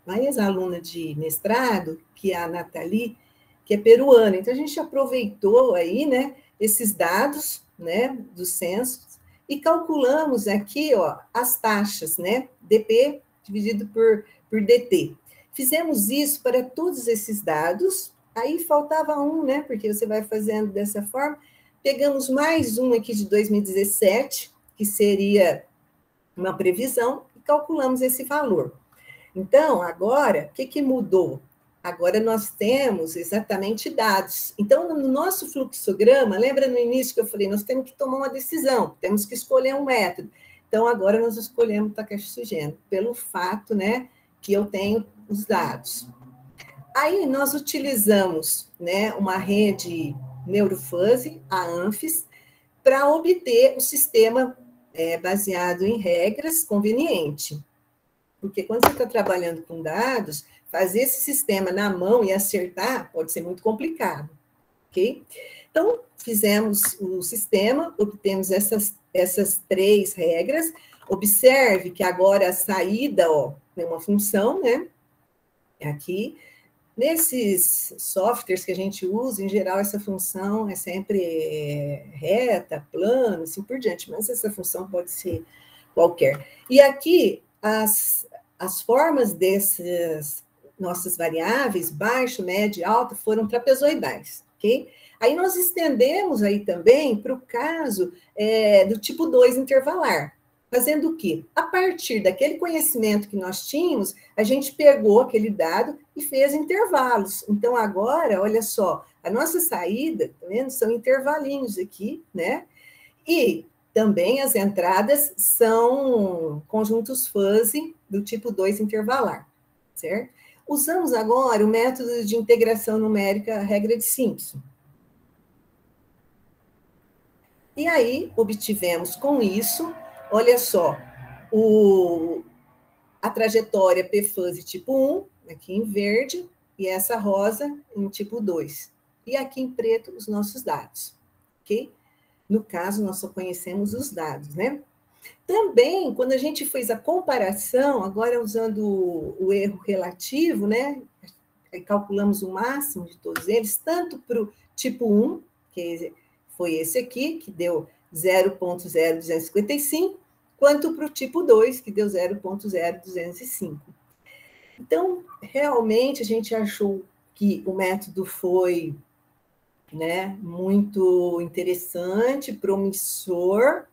uma ex-aluna de mestrado, que é a Nathalie, que é peruana. Então, a gente aproveitou aí, né, esses dados, né, dos censos, e calculamos aqui, ó, as taxas, né, DP dividido por DT. Fizemos isso para todos esses dados, aí faltava um, né, porque você vai fazendo dessa forma. Pegamos mais um aqui de 2017, que seria uma previsão, e calculamos esse valor. Então, agora, o que mudou? Agora nós temos exatamente dados. Então, no nosso fluxograma, lembra no início que eu falei, nós temos que tomar uma decisão, temos que escolher um método. Então, agora nós escolhemos o Takashi Sugeno, pelo fato, né, que eu tenho os dados. Aí, nós utilizamos, né, uma rede NeuroFuzzy, a ANFIS, para obter o sistema baseado em regras conveniente. Porque quando você está trabalhando com dados, fazer esse sistema na mão e acertar pode ser muito complicado, ok? Então, fizemos o sistema, obtemos essas 3 regras. Observe que agora a saída, ó, tem uma função, né? Aqui. Nesses softwares que a gente usa, em geral, essa função é sempre reta, plana, assim por diante, mas essa função pode ser qualquer. E aqui, as formas dessas nossas variáveis, baixo, médio e alta, foram trapezoidais, ok? Aí nós estendemos aí também para o caso do tipo 2 intervalar. Fazendo o quê? A partir daquele conhecimento que nós tínhamos, a gente pegou aquele dado e fez intervalos. Então, agora, olha só, a nossa saída, tá vendo? São intervalinhos aqui, né? E também as entradas são conjuntos fuzzy do tipo 2 intervalar, certo? Usamos agora o método de integração numérica regra de Simpson. E aí, obtivemos com isso, olha só, a trajetória P-Fuzzy tipo 1, aqui em verde, e essa rosa em tipo 2. E aqui em preto, os nossos dados, ok? No caso, nós só conhecemos os dados, né? Também, quando a gente fez a comparação, agora usando o erro relativo, né? Calculamos o máximo de todos eles, tanto para o tipo 1, que foi esse aqui, que deu 0,0255, quanto para o tipo 2, que deu 0,0205. Então, realmente, a gente achou que o método foi, né, muito interessante, promissor,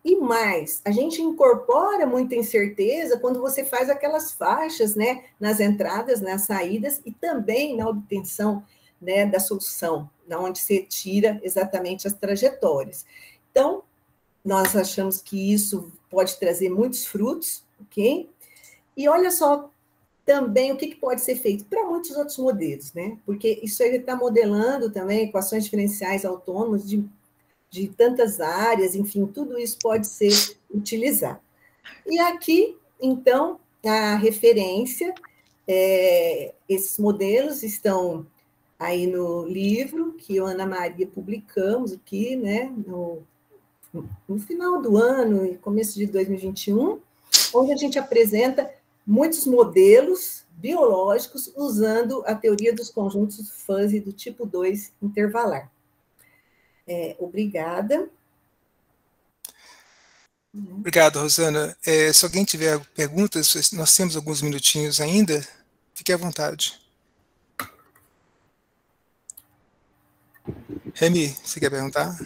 e mais, a gente incorpora muita incerteza quando você faz aquelas faixas, né, nas entradas, nas saídas, e também na obtenção, né, da solução, onde você tira exatamente as trajetórias. Então, nós achamos que isso pode trazer muitos frutos, ok? E olha só também o que pode ser feito para muitos outros modelos, né? Porque isso aí está modelando também equações diferenciais autônomas de tantas áreas, enfim, tudo isso pode ser utilizado. E aqui, então, a referência, esses modelos estão aí no livro que eu e Ana Maria publicamos aqui, né, no final do ano e começo de 2021, onde a gente apresenta muitos modelos biológicos usando a teoria dos conjuntos fuzzy do tipo 2 intervalar. Obrigada. Obrigado, Rosana. Se alguém tiver perguntas, nós temos alguns minutinhos ainda, fique à vontade. Remy, você quer perguntar?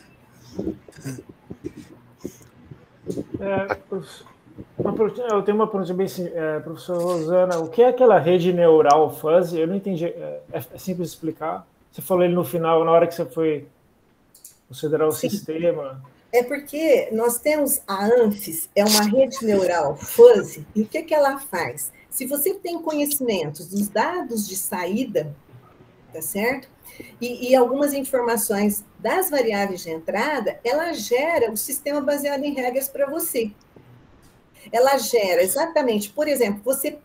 Eu tenho uma pergunta bem simples. Professor Rosana, o que é aquela rede neural fuzzy? Eu não entendi. É simples explicar? Você falou ele no final, na hora que você foi considerar o sistema. É porque nós temos a ANFIS, é uma rede neural fuzzy, e o que ela faz? Se você tem conhecimentos dos dados de saída, tá certo? E algumas informações das variáveis de entrada, ela gera um sistema baseado em regras para você. Ela gera exatamente, por exemplo, você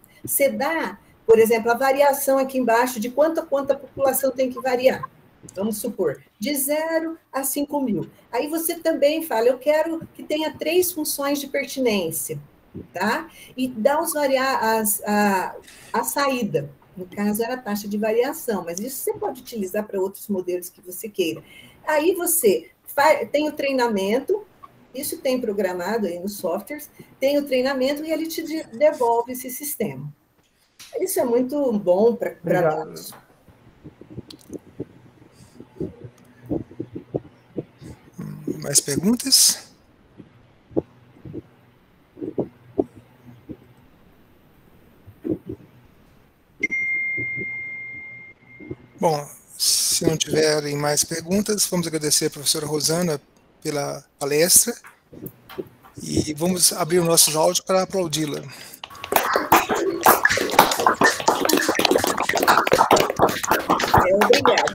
dá Por exemplo, a variação aqui embaixo de quanto a população tem que variar. Vamos supor, de 0 a 5 mil. Aí você também fala, eu quero que tenha 3 funções de pertinência, tá? E dá a saída. No caso, era a taxa de variação, mas isso você pode utilizar para outros modelos que você queira. Aí você tem o treinamento, isso tem programado aí nos softwares, tem o treinamento e ele te devolve esse sistema. Isso é muito bom para dados. Mais perguntas? Bom, se não tiverem mais perguntas, vamos agradecer a professora Rosana pela palestra e vamos abrir o nosso áudio para aplaudi-la. Obrigada.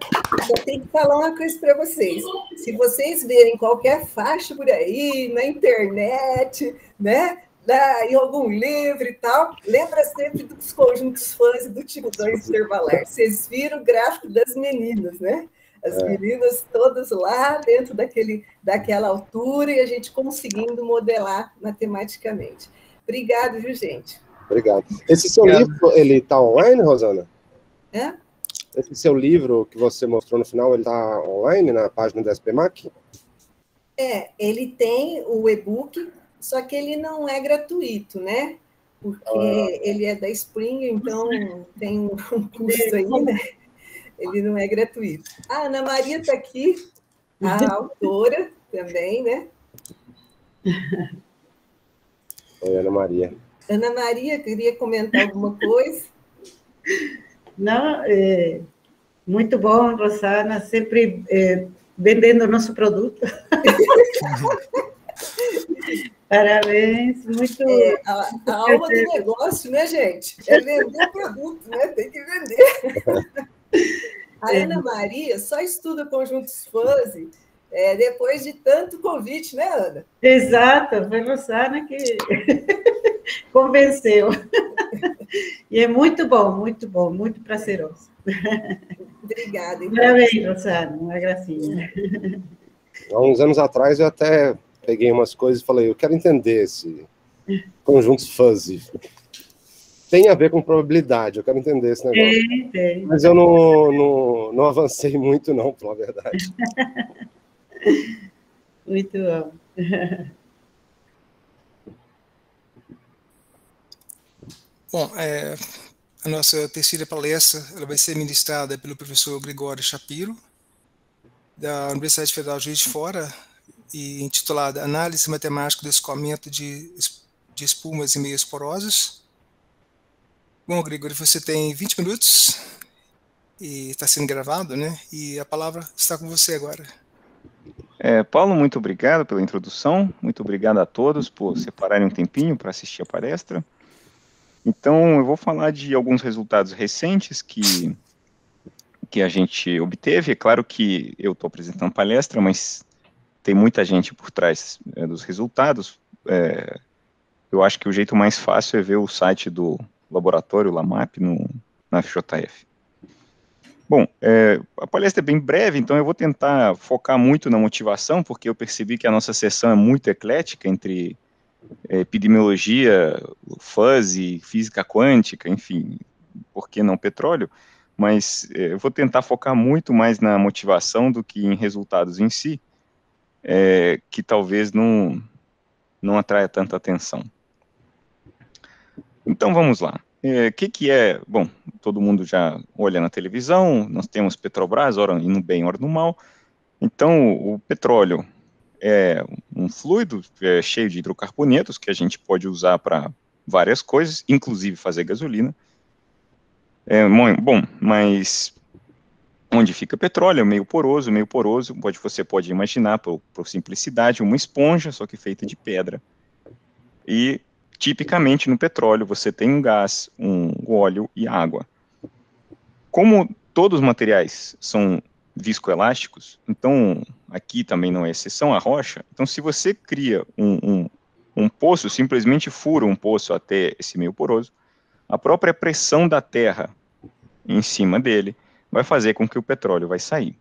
Eu tenho que falar uma coisa para vocês. Se vocês verem qualquer faixa por aí, na internet, né, em algum livro e tal, lembra sempre dos conjuntos fãs e do tipo 2 intervalar. Vocês viram o gráfico das meninas, né? As meninas todas lá dentro daquela altura e a gente conseguindo modelar matematicamente. Obrigado, viu, gente? Obrigado. Esse seu livro, ele está online, Rosana? É? Esse seu livro que você mostrou no final, ele está online na página da SPMAC? Ele tem o e-book, só que ele não é gratuito, né? Porque ele é da Springer, então tem um custo aí, né? Ele não é gratuito. A Ana Maria está aqui, a autora também, né? Oi, Ana Maria. Ana Maria, queria comentar alguma coisa? Não, muito bom, Rosana, sempre vendendo nosso produto. Parabéns, muito... a alma do negócio, né, gente? É vender produto, né? Tem que vender. A Ana Maria só estuda conjuntos fuzzy depois de tanto convite, né, Ana? Exato, foi Rosana que convenceu. E é muito bom, muito prazeroso. Obrigada. Então. Parabéns, Rosana, uma gracinha. Há uns anos atrás eu até peguei umas coisas e falei, eu quero entender esse conjuntos fuzzy. Tem a ver com probabilidade, eu quero entender esse negócio. Tem. Mas eu não avancei muito, não, pela verdade. Muito bom. Bom, a nossa terceira palestra ela vai ser ministrada pelo professor Gregório Shapiro, da Universidade Federal de Juiz de Fora, e intitulada Análise Matemática do Escoamento de Espumas e Meios Porosos. Bom, Gregório, você tem 20 minutos e está sendo gravado, né? E a palavra está com você agora. Paulo, muito obrigado pela introdução, muito obrigado a todos por separarem um tempinho para assistir a palestra. Então, eu vou falar de alguns resultados recentes que a gente obteve. É claro que eu estou apresentando palestra, mas tem muita gente por trás dos resultados. Eu acho que o jeito mais fácil é ver o site do laboratório LAMAP na FJF. Bom, a palestra é bem breve, então eu vou tentar focar muito na motivação, porque eu percebi que a nossa sessão é muito eclética entre epidemiologia, fuzzy, física quântica, enfim, por que não petróleo? Mas eu vou tentar focar muito mais na motivação do que em resultados em si, que talvez não atraia tanta atenção. Então vamos lá. Que é? Bom, todo mundo já olha na televisão, nós temos Petrobras, ora indo bem, ora no mal. Então, o petróleo é um fluido cheio de hidrocarbonetos que a gente pode usar para várias coisas, inclusive fazer gasolina. Bom, mas onde fica petróleo? Meio poroso, você pode imaginar, por simplicidade, uma esponja, só que feita de pedra. E tipicamente no petróleo você tem um gás, um óleo e água. Como todos os materiais são viscoelásticos, então aqui também não é exceção a rocha. Então se você cria um poço, simplesmente fura um poço até esse meio poroso, a própria pressão da Terra em cima dele vai fazer com que o petróleo vai sair.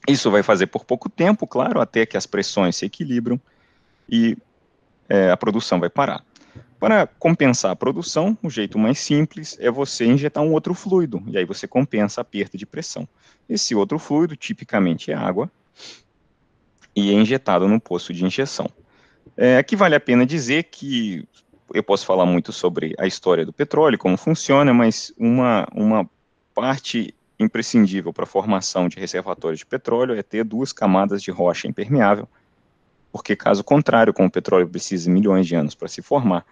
Isso vai fazer por pouco tempo, claro, até que as pressões se equilibram e a produção vai parar. Para compensar a produção, o jeito mais simples é você injetar um outro fluido, e aí você compensa a perda de pressão. Esse outro fluido, tipicamente, é água, e é injetado no poço de injeção. Aqui vale a pena dizer que eu posso falar muito sobre a história do petróleo, como funciona, mas uma parte imprescindível para a formação de reservatórios de petróleo é ter 2 camadas de rocha impermeável, porque caso contrário, como o petróleo precisa de milhões de anos para se formar,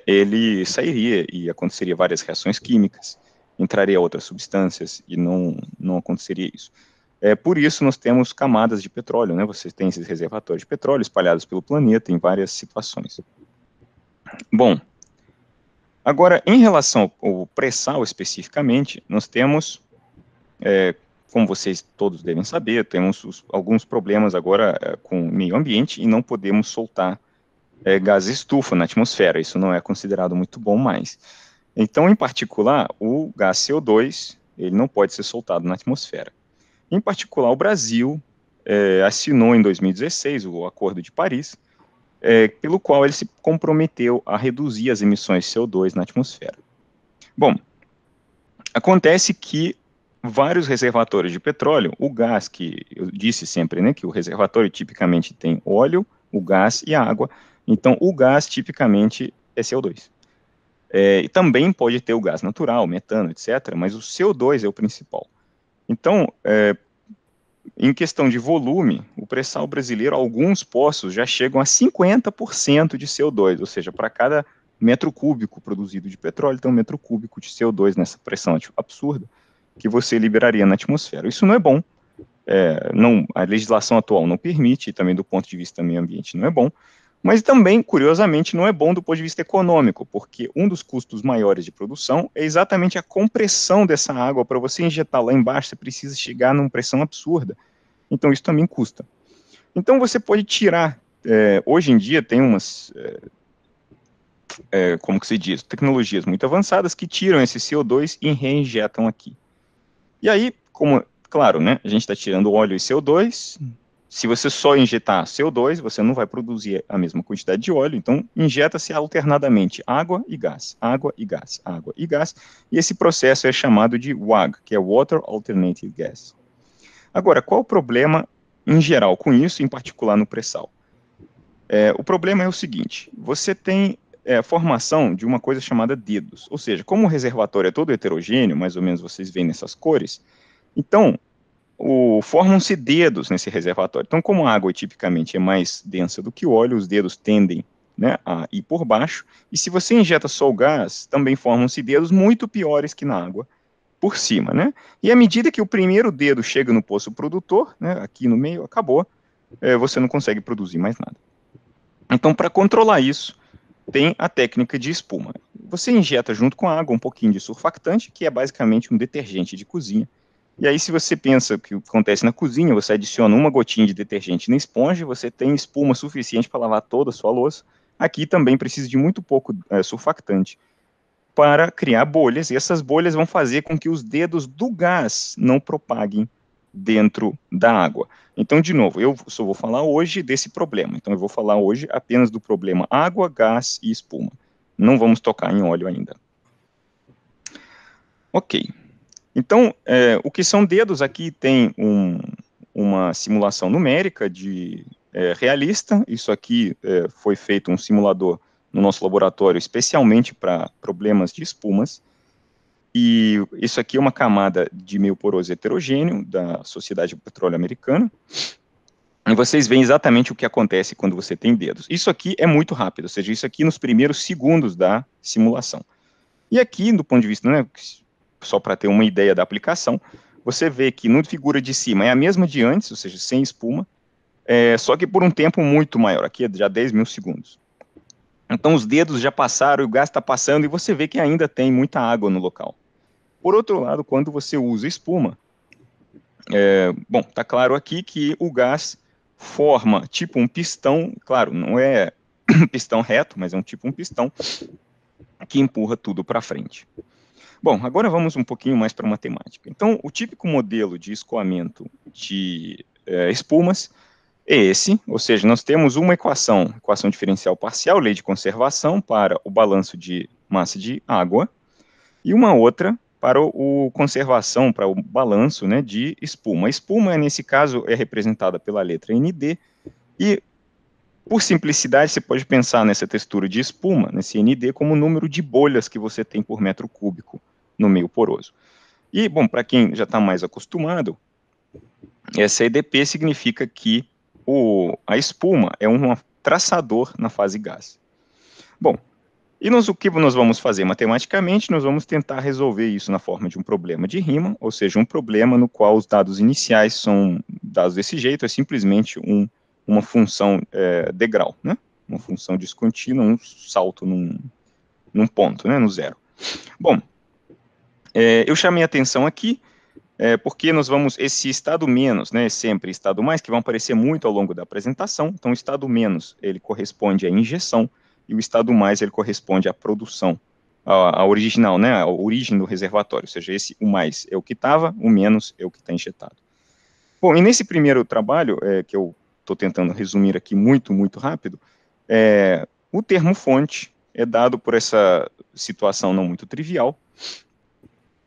ele sairia e aconteceria várias reações químicas, entraria outras substâncias e não aconteceria isso. Por isso nós temos camadas de petróleo, né? Você tem esses reservatórios de petróleo espalhados pelo planeta em várias situações. Bom, agora em relação ao pré-sal especificamente, nós temos, como vocês todos devem saber, temos alguns problemas agora com o meio ambiente e não podemos soltar gás estufa na atmosfera, isso não é considerado muito bom mais. Então, em particular, o gás CO2, ele não pode ser soltado na atmosfera. Em particular, o Brasil assinou em 2016 o Acordo de Paris, pelo qual ele se comprometeu a reduzir as emissões de CO2 na atmosfera. Bom, acontece que vários reservatórios de petróleo, o gás, que eu disse sempre, né, que o reservatório tipicamente tem óleo, o gás e a água, então o gás tipicamente é CO2. E também pode ter o gás natural, metano, etc., mas o CO2 é o principal. Então, em questão de volume, o pré-sal brasileiro, alguns poços já chegam a 50% de CO2, ou seja, para cada metro cúbico produzido de petróleo, tem 1 metro cúbico de CO2 nessa pressão absurda que você liberaria na atmosfera. Isso não é bom, a legislação atual não permite, e também do ponto de vista do meio ambiente não é bom, mas também, curiosamente, não é bom do ponto de vista econômico, porque um dos custos maiores de produção é exatamente a compressão dessa água. Para você injetar lá embaixo, você precisa chegar numa pressão absurda. Então, isso também custa. Então, você pode tirar, hoje em dia tem umas, como que se diz, tecnologias muito avançadas que tiram esse CO2 e reinjetam aqui. E aí, claro, né, a gente está tirando óleo e CO2, se você só injetar CO2, você não vai produzir a mesma quantidade de óleo, então injeta-se alternadamente água e gás, água e gás, água e gás, e esse processo é chamado de WAG, que é Water Alternative Gas. Agora, qual o problema em geral com isso, em particular no pré-sal? O problema é o seguinte, você tem a formação de uma coisa chamada dedos, ou seja, como o reservatório é todo heterogêneo, mais ou menos vocês veem nessas cores, então formam-se dedos nesse reservatório. Então, como a água tipicamente é mais densa do que o óleo, os dedos tendem, né, a ir por baixo, e se você injeta só o gás, também formam-se dedos muito piores que na água, por cima, né? E à medida que o primeiro dedo chega no poço produtor, né, aqui no meio, acabou, você não consegue produzir mais nada. Então, para controlar isso, tem a técnica de espuma. Você injeta junto com a água um pouquinho de surfactante, que é basicamente um detergente de cozinha. E aí, se você pensa que o que acontece na cozinha, você adiciona uma gotinha de detergente na esponja, você tem espuma suficiente para lavar toda a sua louça. Aqui também precisa de muito pouco surfactante para criar bolhas, e essas bolhas vão fazer com que os dedos do gás não propaguem dentro da água. Então, de novo, eu só vou falar hoje desse problema. Então, eu vou falar hoje apenas do problema água, gás e espuma. Não vamos tocar em óleo ainda. Ok. Então, o que são dedos aqui tem uma simulação numérica realista. Isso aqui foi feito um simulador no nosso laboratório especialmente para problemas de espumas. E isso aqui é uma camada de meio poroso heterogêneo da Sociedade do Petróleo Americana. E vocês veem exatamente o que acontece quando você tem dedos. Isso aqui é muito rápido, ou seja, isso aqui nos primeiros segundos da simulação. E aqui, do ponto de vista, né, só para ter uma ideia da aplicação, você vê que na figura de cima é a mesma de antes, ou seja, sem espuma, só que por um tempo muito maior, aqui é já 10 mil segundos. Então os dedos já passaram, o gás está passando, e você vê que ainda tem muita água no local. Por outro lado, quando você usa espuma, bom, está claro aqui que o gás forma tipo um pistão, claro, não é um pistão reto, mas é um pistão, que empurra tudo para frente. Bom, agora vamos um pouquinho mais para a matemática. Então, o típico modelo de escoamento de espumas é esse, ou seja, nós temos uma equação diferencial parcial, lei de conservação, para o balanço de massa de água, e uma outra para conservação, para o balanço, né, de espuma. A espuma, nesse caso, é representada pela letra ND, e, por simplicidade, você pode pensar nessa textura de espuma, nesse ND, como o número de bolhas que você tem por metro cúbico no meio poroso. E, bom, para quem já está mais acostumado, essa EDP significa que a espuma é um traçador na fase gás. Bom, e o que nós vamos fazer matematicamente? Nós vamos tentar resolver isso na forma de um problema de Riemann, ou seja, um problema no qual os dados iniciais são dados desse jeito, é simplesmente uma função degrau, né? Uma função descontínua, um salto num ponto, né? No zero. Bom, eu chamei a atenção aqui, porque nós vamos, esse estado menos, né, sempre estado mais, que vão aparecer muito ao longo da apresentação. Então, o estado menos, ele corresponde à injeção, e o estado mais, ele corresponde à produção, a original, né, a origem do reservatório, ou seja, o mais é o que estava, o menos é o que está injetado. Bom, e nesse primeiro trabalho, que eu estou tentando resumir aqui muito, muito rápido, o termo fonte é dado por essa situação não muito trivial,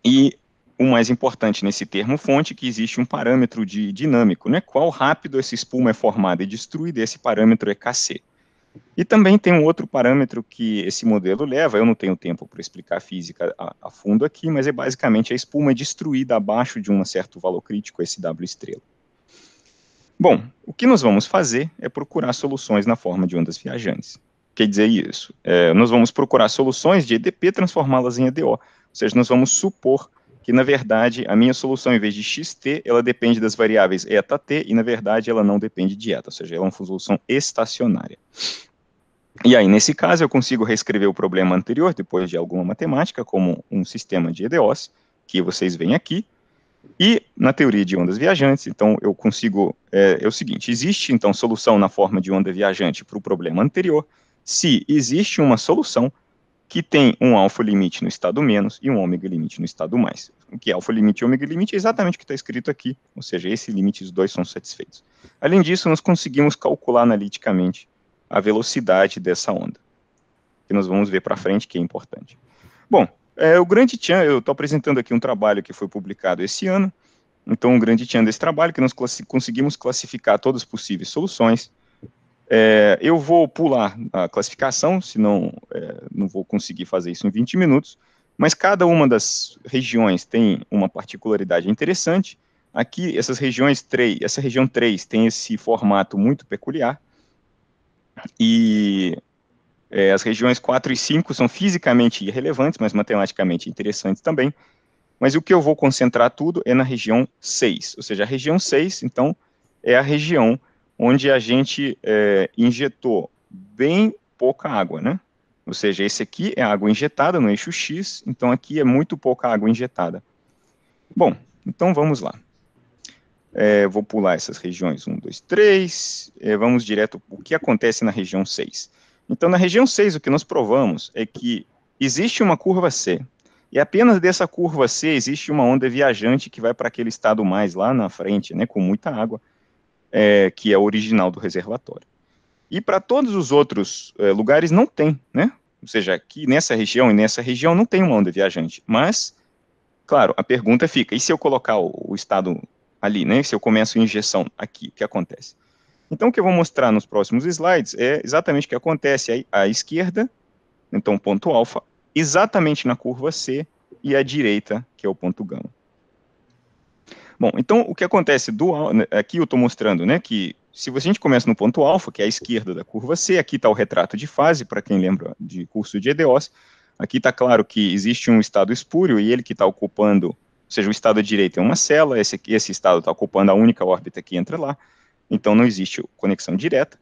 e o mais importante nesse termo fonte é que existe um parâmetro dinâmico, né? Qual rápido essa espuma é formada e destruída, esse parâmetro é Kc. E também tem um outro parâmetro que esse modelo leva, eu não tenho tempo para explicar a física a fundo aqui, mas é basicamente a espuma é destruída abaixo de um certo valor crítico, esse W estrela. Bom, o que nós vamos fazer é procurar soluções na forma de ondas viajantes. Quer dizer isso? Nós vamos procurar soluções de EDP, transformá-las em EDO. Ou seja, nós vamos supor que, na verdade, a minha solução, em vez de xt, ela depende das variáveis eta, t, e, na verdade, ela não depende de eta, ou seja, ela é uma solução estacionária. E aí, nesse caso, eu consigo reescrever o problema anterior, depois de alguma matemática, como um sistema de EDOs, que vocês veem aqui, e na teoria de ondas viajantes, então, eu consigo, é o seguinte, existe, então, solução na forma de onda viajante para o problema anterior, se existe uma solução que tem um alfa limite no estado menos e um ômega limite no estado mais. O que é alfa limite e ômega limite é exatamente o que está escrito aqui, ou seja, esse limite, os dois são satisfeitos. Além disso, nós conseguimos calcular analiticamente a velocidade dessa onda, que nós vamos ver para frente, que é importante. Bom, o grande tchan, eu estou apresentando aqui um trabalho que foi publicado esse ano, então o grande tchan desse trabalho, que nós conseguimos classificar todas as possíveis soluções. Eu vou pular a classificação, senão não vou conseguir fazer isso em 20 minutos, mas cada uma das regiões tem uma particularidade interessante. Aqui, essa região 3 tem esse formato muito peculiar, e as regiões 4 e 5 são fisicamente irrelevantes, mas matematicamente interessantes também, mas o que eu vou concentrar tudo é na região 6, ou seja, a região 6, então, é a região onde a gente injetou bem pouca água, né? Ou seja, esse aqui é água injetada no eixo X, então aqui é muito pouca água injetada. Bom, então vamos lá. Vou pular essas regiões 1, 2, 3, vamos direto o que acontece na região 6. Então, na região 6, o que nós provamos é que existe uma curva C, e apenas dessa curva C existe uma onda viajante que vai para aquele estado mais lá na frente, né, com muita água, que é o original do reservatório. E para todos os outros lugares não tem, né? Ou seja, aqui nessa região e nessa região não tem uma onda viajante. Mas, claro, a pergunta fica, e se eu colocar o estado ali, né? Se eu começo a injeção aqui, o que acontece? Então, o que eu vou mostrar nos próximos slides é exatamente o que acontece aí à esquerda, então ponto alfa, exatamente na curva C, e à direita, que é o ponto gama. Bom, então, o que acontece aqui eu estou mostrando, né, que se a gente começa no ponto alfa, que é a esquerda da curva C, aqui está o retrato de fase, para quem lembra de curso de EDOs, aqui está claro que existe um estado espúrio, e ele que está ocupando, ou seja, o estado à direita é uma célula, esse estado está ocupando a única órbita que entra lá, então não existe conexão direta,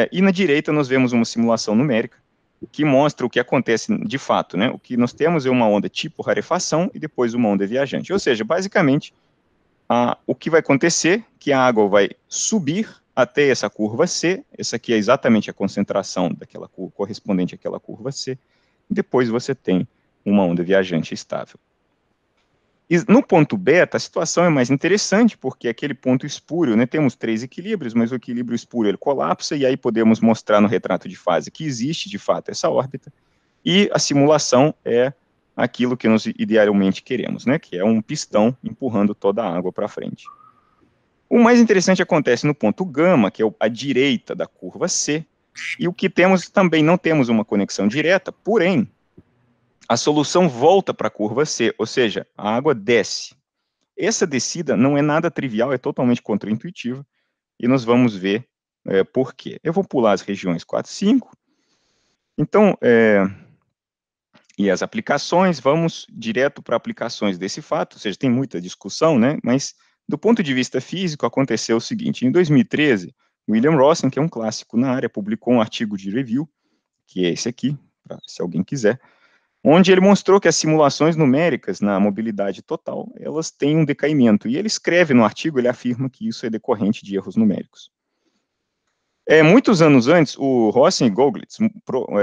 e na direita nós vemos uma simulação numérica, que mostra o que acontece de fato, né, o que nós temos é uma onda tipo rarefação, e depois uma onda viajante, ou seja, basicamente, o que vai acontecer, que a água vai subir até essa curva C, essa aqui é exatamente a concentração daquela correspondente àquela curva C, depois você tem uma onda viajante estável. E no ponto beta, a situação é mais interessante, porque aquele ponto espúrio, né, temos 3 equilíbrios, mas o equilíbrio espúrio ele colapsa, e aí podemos mostrar no retrato de fase que existe, de fato, essa órbita, e a simulação é aquilo que nós idealmente queremos, né, que é um pistão empurrando toda a água para frente. O mais interessante acontece no ponto gama, que é a direita da curva C, e o que temos também, não temos uma conexão direta, porém, a solução volta para a curva C, ou seja, a água desce. Essa descida não é nada trivial, é totalmente contraintuitiva, e nós vamos ver por quê. Eu vou pular as regiões 4 e 5, então, e as aplicações, vamos direto para aplicações desse fato, ou seja, tem muita discussão, né, mas do ponto de vista físico, aconteceu o seguinte: em 2013, William Rossen, que é um clássico na área, publicou um artigo de review, que é esse aqui, se alguém quiser, onde ele mostrou que as simulações numéricas na mobilidade total, elas têm um decaimento, e ele escreve no artigo, ele afirma que isso é decorrente de erros numéricos. Muitos anos antes, o Rossen e Goglitz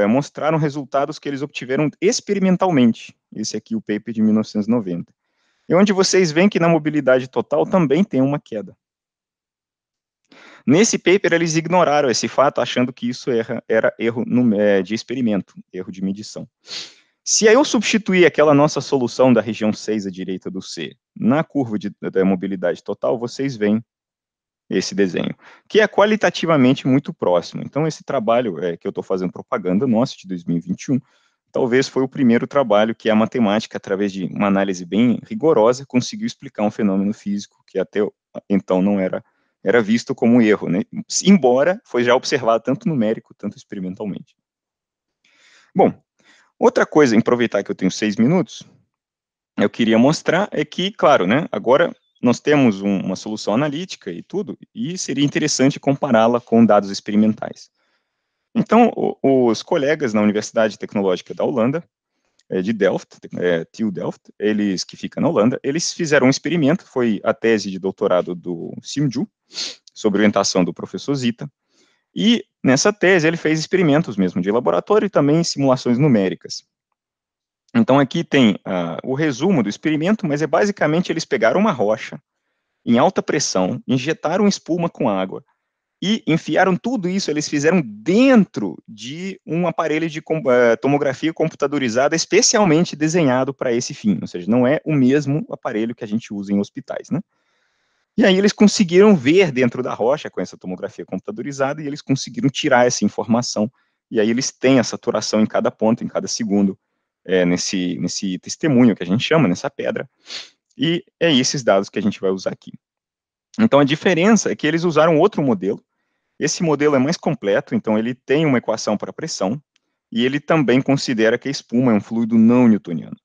mostraram resultados que eles obtiveram experimentalmente, esse aqui, o paper de 1990, e onde vocês veem que na mobilidade total também tem uma queda. Nesse paper, eles ignoraram esse fato, achando que isso era erro de experimento, erro de medição. Se eu substituir aquela nossa solução da região 6 à direita do C na curva da mobilidade total, vocês veem esse desenho, que é qualitativamente muito próximo. Então, esse trabalho que eu estou fazendo propaganda nosso, de 2021, talvez foi o primeiro trabalho que a matemática, através de uma análise bem rigorosa, conseguiu explicar um fenômeno físico que até então não era visto como um erro, né? Embora foi já observado tanto numérico, tanto experimentalmente. Bom, outra coisa, aproveitar que eu tenho 6 minutos, eu queria mostrar é que, claro, né, agora nós temos uma solução analítica e tudo, e seria interessante compará-la com dados experimentais. Então, os colegas na Universidade Tecnológica da Holanda, de Delft, TU Delft, eles que fica na Holanda, eles fizeram um experimento, foi a tese de doutorado do Simju, sob orientação do professor Zita, e nessa tese ele fez experimentos mesmo de laboratório e também simulações numéricas. Então aqui tem o resumo do experimento, mas basicamente eles pegaram uma rocha em alta pressão, injetaram espuma com água e enfiaram tudo isso, eles fizeram dentro de um aparelho de tomografia computadorizada especialmente desenhado para esse fim, ou seja, não é o mesmo aparelho que a gente usa em hospitais, né? E aí eles conseguiram ver dentro da rocha com essa tomografia computadorizada e eles conseguiram tirar essa informação, e aí eles têm a saturação em cada ponto, em cada segundo, nesse testemunho que a gente chama, nessa pedra, e é esses dados que a gente vai usar aqui. Então a diferença é que eles usaram outro modelo, esse modelo é mais completo, então ele tem uma equação para pressão, e ele também considera que a espuma é um fluido não newtoniano.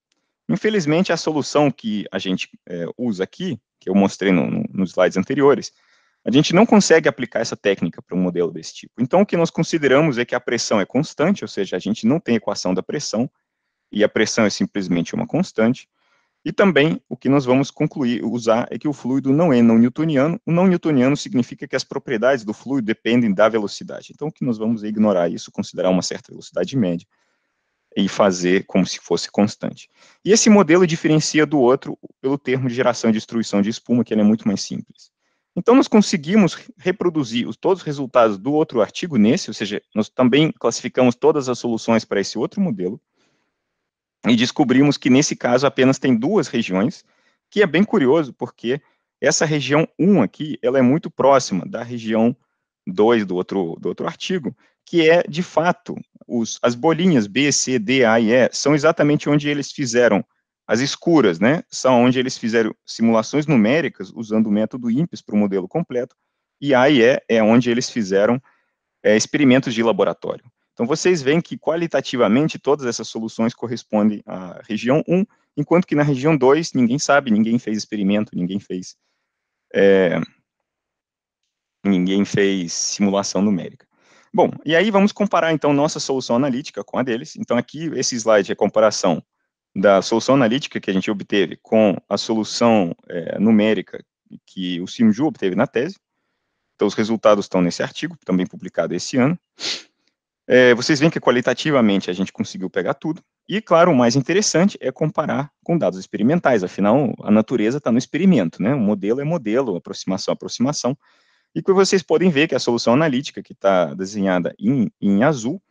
Infelizmente, a solução que a gente usa aqui, que eu mostrei nos slides anteriores, a gente não consegue aplicar essa técnica para um modelo desse tipo. Então, o que nós consideramos é que a pressão é constante, ou seja, a gente não tem equação da pressão, e a pressão é simplesmente uma constante, e também o que nós vamos usar é que o fluido não é não newtoniano. O não newtoniano significa que as propriedades do fluido dependem da velocidade. Então, o que nós vamos ignorar isso, considerar uma certa velocidade média, e fazer como se fosse constante. E esse modelo diferencia do outro pelo termo de geração e destruição de espuma, que ele é muito mais simples. Então, nós conseguimos reproduzir todos os resultados do outro artigo nesse, ou seja, nós também classificamos todas as soluções para esse outro modelo, e descobrimos que, nesse caso, apenas tem 2 regiões, que é bem curioso, porque essa região 1 aqui, ela é muito próxima da região 2 do outro artigo, que é, de fato, as bolinhas B, C, D, A e E, são exatamente onde eles fizeram as escuras, né? São onde eles fizeram simulações numéricas, usando o método INPES para o modelo completo, e A e E é onde eles fizeram experimentos de laboratório. Então, vocês veem que, qualitativamente, todas essas soluções correspondem à região 1, enquanto que na região 2, ninguém sabe, ninguém fez experimento, ninguém fez simulação numérica. Bom, e aí vamos comparar, então, nossa solução analítica com a deles. Então, aqui, esse slide é a comparação da solução analítica que a gente obteve com a solução numérica que o Simju obteve na tese. Então, os resultados estão nesse artigo, também publicado esse ano. Vocês veem que qualitativamente a gente conseguiu pegar tudo, e claro, o mais interessante é comparar com dados experimentais, afinal, a natureza está no experimento, né? O modelo é modelo, aproximação é aproximação, e que vocês podem ver que a solução analítica, que está desenhada em azul,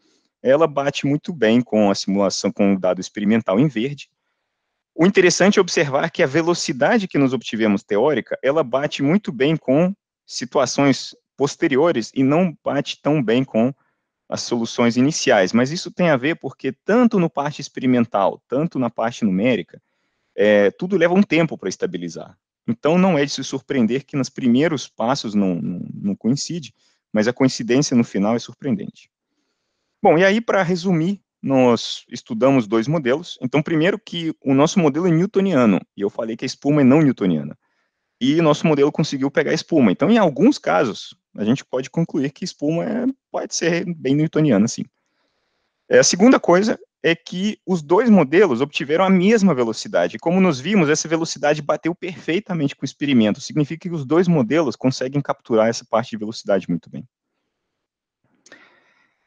ela bate muito bem com a simulação, com o dado experimental em verde. O interessante é observar que a velocidade que nós obtivemos teórica, ela bate muito bem com situações posteriores e não bate tão bem com as soluções iniciais, mas isso tem a ver porque tanto no parte experimental, tanto na parte numérica, tudo leva um tempo para estabilizar. Então não é de se surpreender que nos primeiros passos não coincide, mas a coincidência no final é surpreendente. Bom, e aí para resumir, nós estudamos 2 modelos. Então primeiro que o nosso modelo é newtoniano, e eu falei que a espuma é não newtoniana. E nosso modelo conseguiu pegar a espuma. Então, em alguns casos, a gente pode concluir que espuma pode ser bem newtoniana, sim. A segunda coisa é que os 2 modelos obtiveram a mesma velocidade. Como nós vimos, essa velocidade bateu perfeitamente com o experimento. Significa que os 2 modelos conseguem capturar essa parte de velocidade muito bem.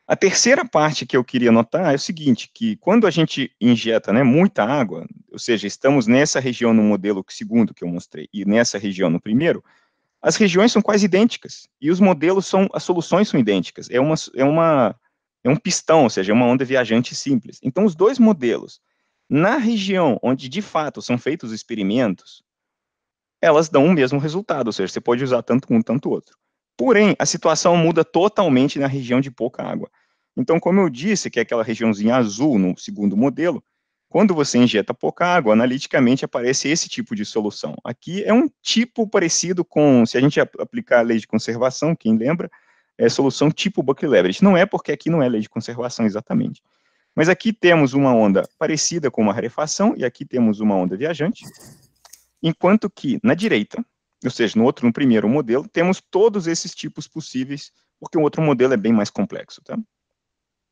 A terceira parte que eu queria notar é o seguinte, que quando a gente injeta, né, muita água, ou seja, estamos nessa região no modelo segundo que eu mostrei, e nessa região no primeiro, as regiões são quase idênticas, e os modelos as soluções são idênticas, é um pistão, ou seja, é uma onda viajante simples. Então, os 2 modelos, na região onde de fato são feitos os experimentos, elas dão o mesmo resultado, ou seja, você pode usar tanto um, tanto outro. Porém, a situação muda totalmente na região de pouca água. Então, como eu disse, que é aquela regiãozinha azul no segundo modelo, quando você injeta pouca água, analiticamente aparece esse tipo de solução. Aqui é um tipo parecido com, se a gente aplicar a lei de conservação, quem lembra, é solução tipo Buckley-Leverett. Não é porque aqui não é lei de conservação exatamente. Mas aqui temos uma onda parecida com uma rarefação, e aqui temos uma onda viajante, enquanto que na direita, ou seja, no primeiro modelo, temos todos esses tipos possíveis, porque o outro modelo é bem mais complexo, tá?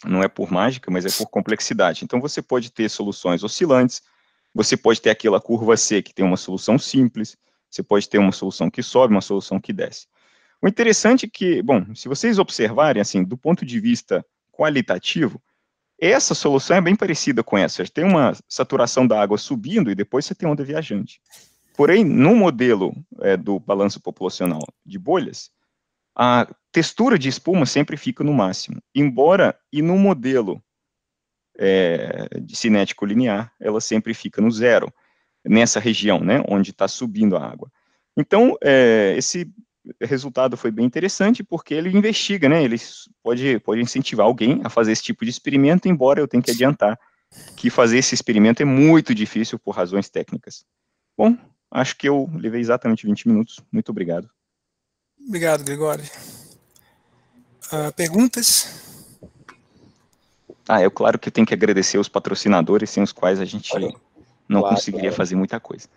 Não é por mágica, mas é por complexidade. Então, você pode ter soluções oscilantes, você pode ter aquela curva C, que tem uma solução simples, você pode ter uma solução que sobe, uma solução que desce. O interessante é que, bom, se vocês observarem, assim, do ponto de vista qualitativo, essa solução é bem parecida com essa. Tem uma saturação da água subindo e depois você tem onda viajante. Porém, no modelo do balanço populacional de bolhas, a textura de espuma sempre fica no máximo, embora, e no modelo de cinético linear, ela sempre fica no zero, nessa região, né, onde está subindo a água. Então, esse resultado foi bem interessante, porque ele investiga, né, ele pode incentivar alguém a fazer esse tipo de experimento, embora eu tenha que adiantar que fazer esse experimento é muito difícil por razões técnicas. Bom, acho que eu levei exatamente 20 minutos. Muito obrigado. Obrigado, Gregório. Perguntas? Claro que eu tenho que agradecer os patrocinadores, sem os quais a gente não conseguiria fazer muita coisa.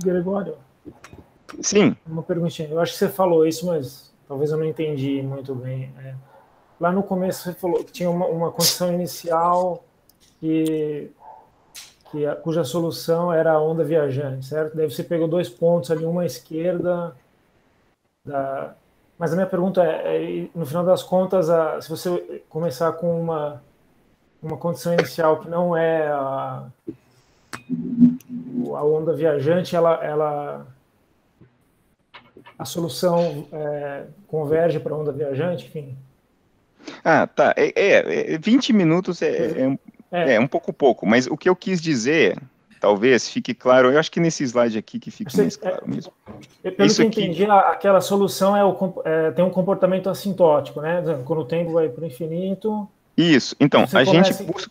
Gregório? Sim. Uma perguntinha. Eu acho que você falou isso, mas talvez eu não entendi muito bem. Lá no começo você falou que tinha uma condição inicial cuja solução era a onda viajante, certo? Daí você pegou 2 pontos ali, uma à esquerda. Mas a minha pergunta no final das contas, se você começar com uma condição inicial que não é a onda viajante, a solução converge para a onda viajante, enfim. Tá. 20 minutos é um pouco, mas o que eu quis dizer, talvez fique claro, eu acho que nesse slide aqui que fica mais claro mesmo. Pelo que eu entendi, aquela solução tem um comportamento assintótico, né? Quando o tempo vai para o infinito... Isso, então, a gente busca...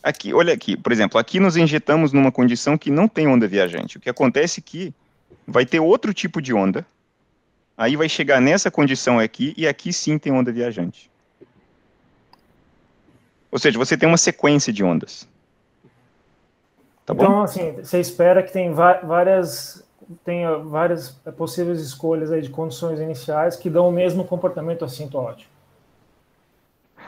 Aqui, olha aqui, por exemplo, aqui nós injetamos numa condição que não tem onda viajante. O que acontece é que vai ter outro tipo de onda, aí vai chegar nessa condição aqui, e aqui sim tem onda viajante. Ou seja, você tem uma sequência de ondas. Tá bom? Então, assim, você espera que tenha várias possíveis escolhas aí de condições iniciais que dão o mesmo comportamento assintótico.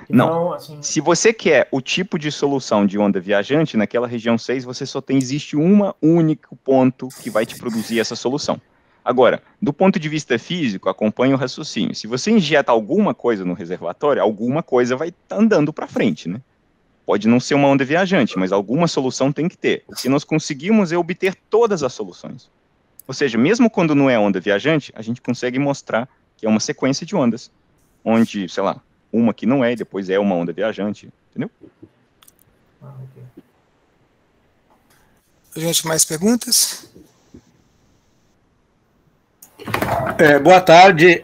Não, então, assim... se você quer o tipo de solução de onda viajante, naquela região 6, você só existe um único ponto que vai te produzir essa solução. Agora, do ponto de vista físico, acompanhe o raciocínio. Se você injeta alguma coisa no reservatório, alguma coisa vai estar andando para frente, né? Pode não ser uma onda viajante, mas alguma solução tem que ter. O que nós conseguimos é obter todas as soluções. Ou seja, mesmo quando não é onda viajante, a gente consegue mostrar que é uma sequência de ondas, onde, sei lá, uma que não é e depois é uma onda viajante, entendeu? Gente, mais perguntas? Boa tarde.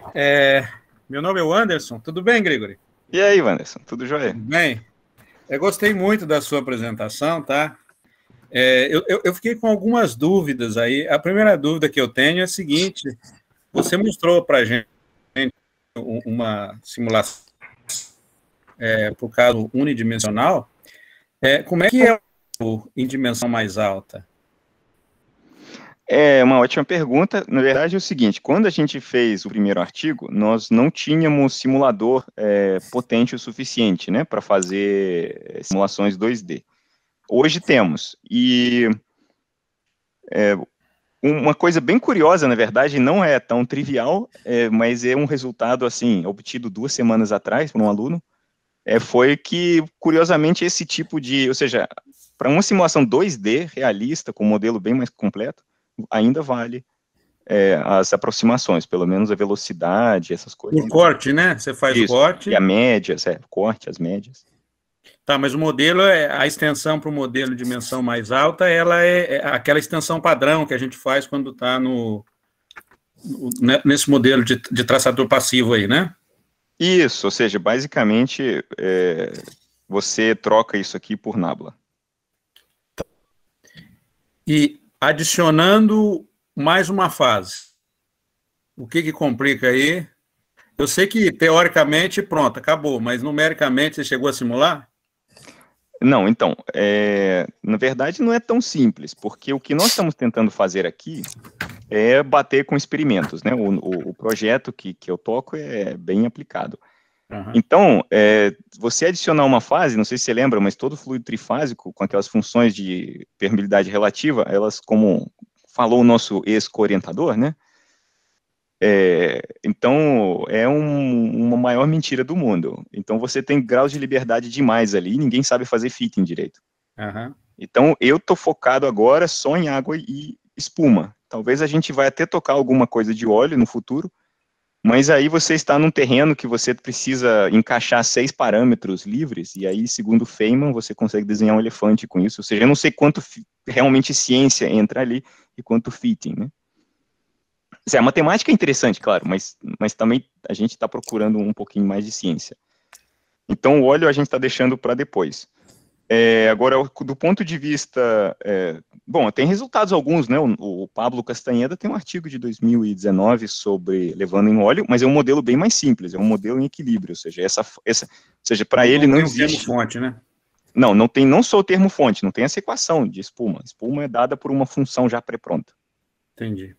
Meu nome é o Anderson. Tudo bem, Gregory? E aí, Anderson? Tudo jóia? Tudo bem. Eu gostei muito da sua apresentação, tá? Eu fiquei com algumas dúvidas aí. A primeira dúvida que eu tenho é a seguinte: você mostrou para a gente uma simulação por caso unidimensional. Como é que é em dimensão mais alta? É uma ótima pergunta. Na verdade, é o seguinte: quando a gente fez o primeiro artigo, nós não tínhamos simulador potente o suficiente, né, para fazer simulações 2D. Hoje temos. E uma coisa bem curiosa, na verdade, não é tão trivial, mas é um resultado assim obtido 2 semanas atrás por um aluno. Foi que, curiosamente, esse tipo de, ou seja, para uma simulação 2D realista, com um modelo bem mais completo, ainda vale as aproximações, pelo menos a velocidade, essas coisas. Por corte, né? Você faz o corte. E a média, corte, as médias. Tá, mas o modelo, a extensão para o modelo de dimensão mais alta, ela é aquela extensão padrão que a gente faz quando está nesse modelo de traçador passivo aí, né? Isso, ou seja, basicamente, você troca isso aqui por Nabla. E adicionando mais uma fase, o que complica aí? Eu sei que, teoricamente, pronto, acabou, mas numericamente você chegou a simular? Não, então, na verdade não é tão simples, porque o que nós estamos tentando fazer aqui é bater com experimentos, né? O projeto que eu toco é bem aplicado. Uhum. Então, você adicionar uma fase, não sei se você lembra, mas todo fluido trifásico, com aquelas funções de permeabilidade relativa, elas, como falou o nosso ex-orientador, né? Então, é uma maior mentira do mundo. Então, você tem graus de liberdade demais ali, e ninguém sabe fazer fitting direito. Uhum. Então, eu estou focado agora só em água e espuma. Talvez a gente vai até tocar alguma coisa de óleo no futuro, mas aí você está num terreno que você precisa encaixar 6 parâmetros livres, e aí, segundo Feynman, você consegue desenhar um elefante com isso. Ou seja, eu não sei quanto realmente ciência entra ali e quanto fitting, né? A matemática é interessante, claro, mas também a gente está procurando um pouquinho mais de ciência. Então, o óleo a gente está deixando para depois. Agora, do ponto de vista... bom, tem resultados alguns, né? O Pablo Castanheda tem um artigo de 2019 sobre levando em óleo, mas é um modelo bem mais simples, é um modelo em equilíbrio, ou seja, para ele não existe... Termo fonte, né? Não tem não só o termo fonte, não tem essa equação de espuma. Espuma é dada por uma função já pré-pronta. Entendi.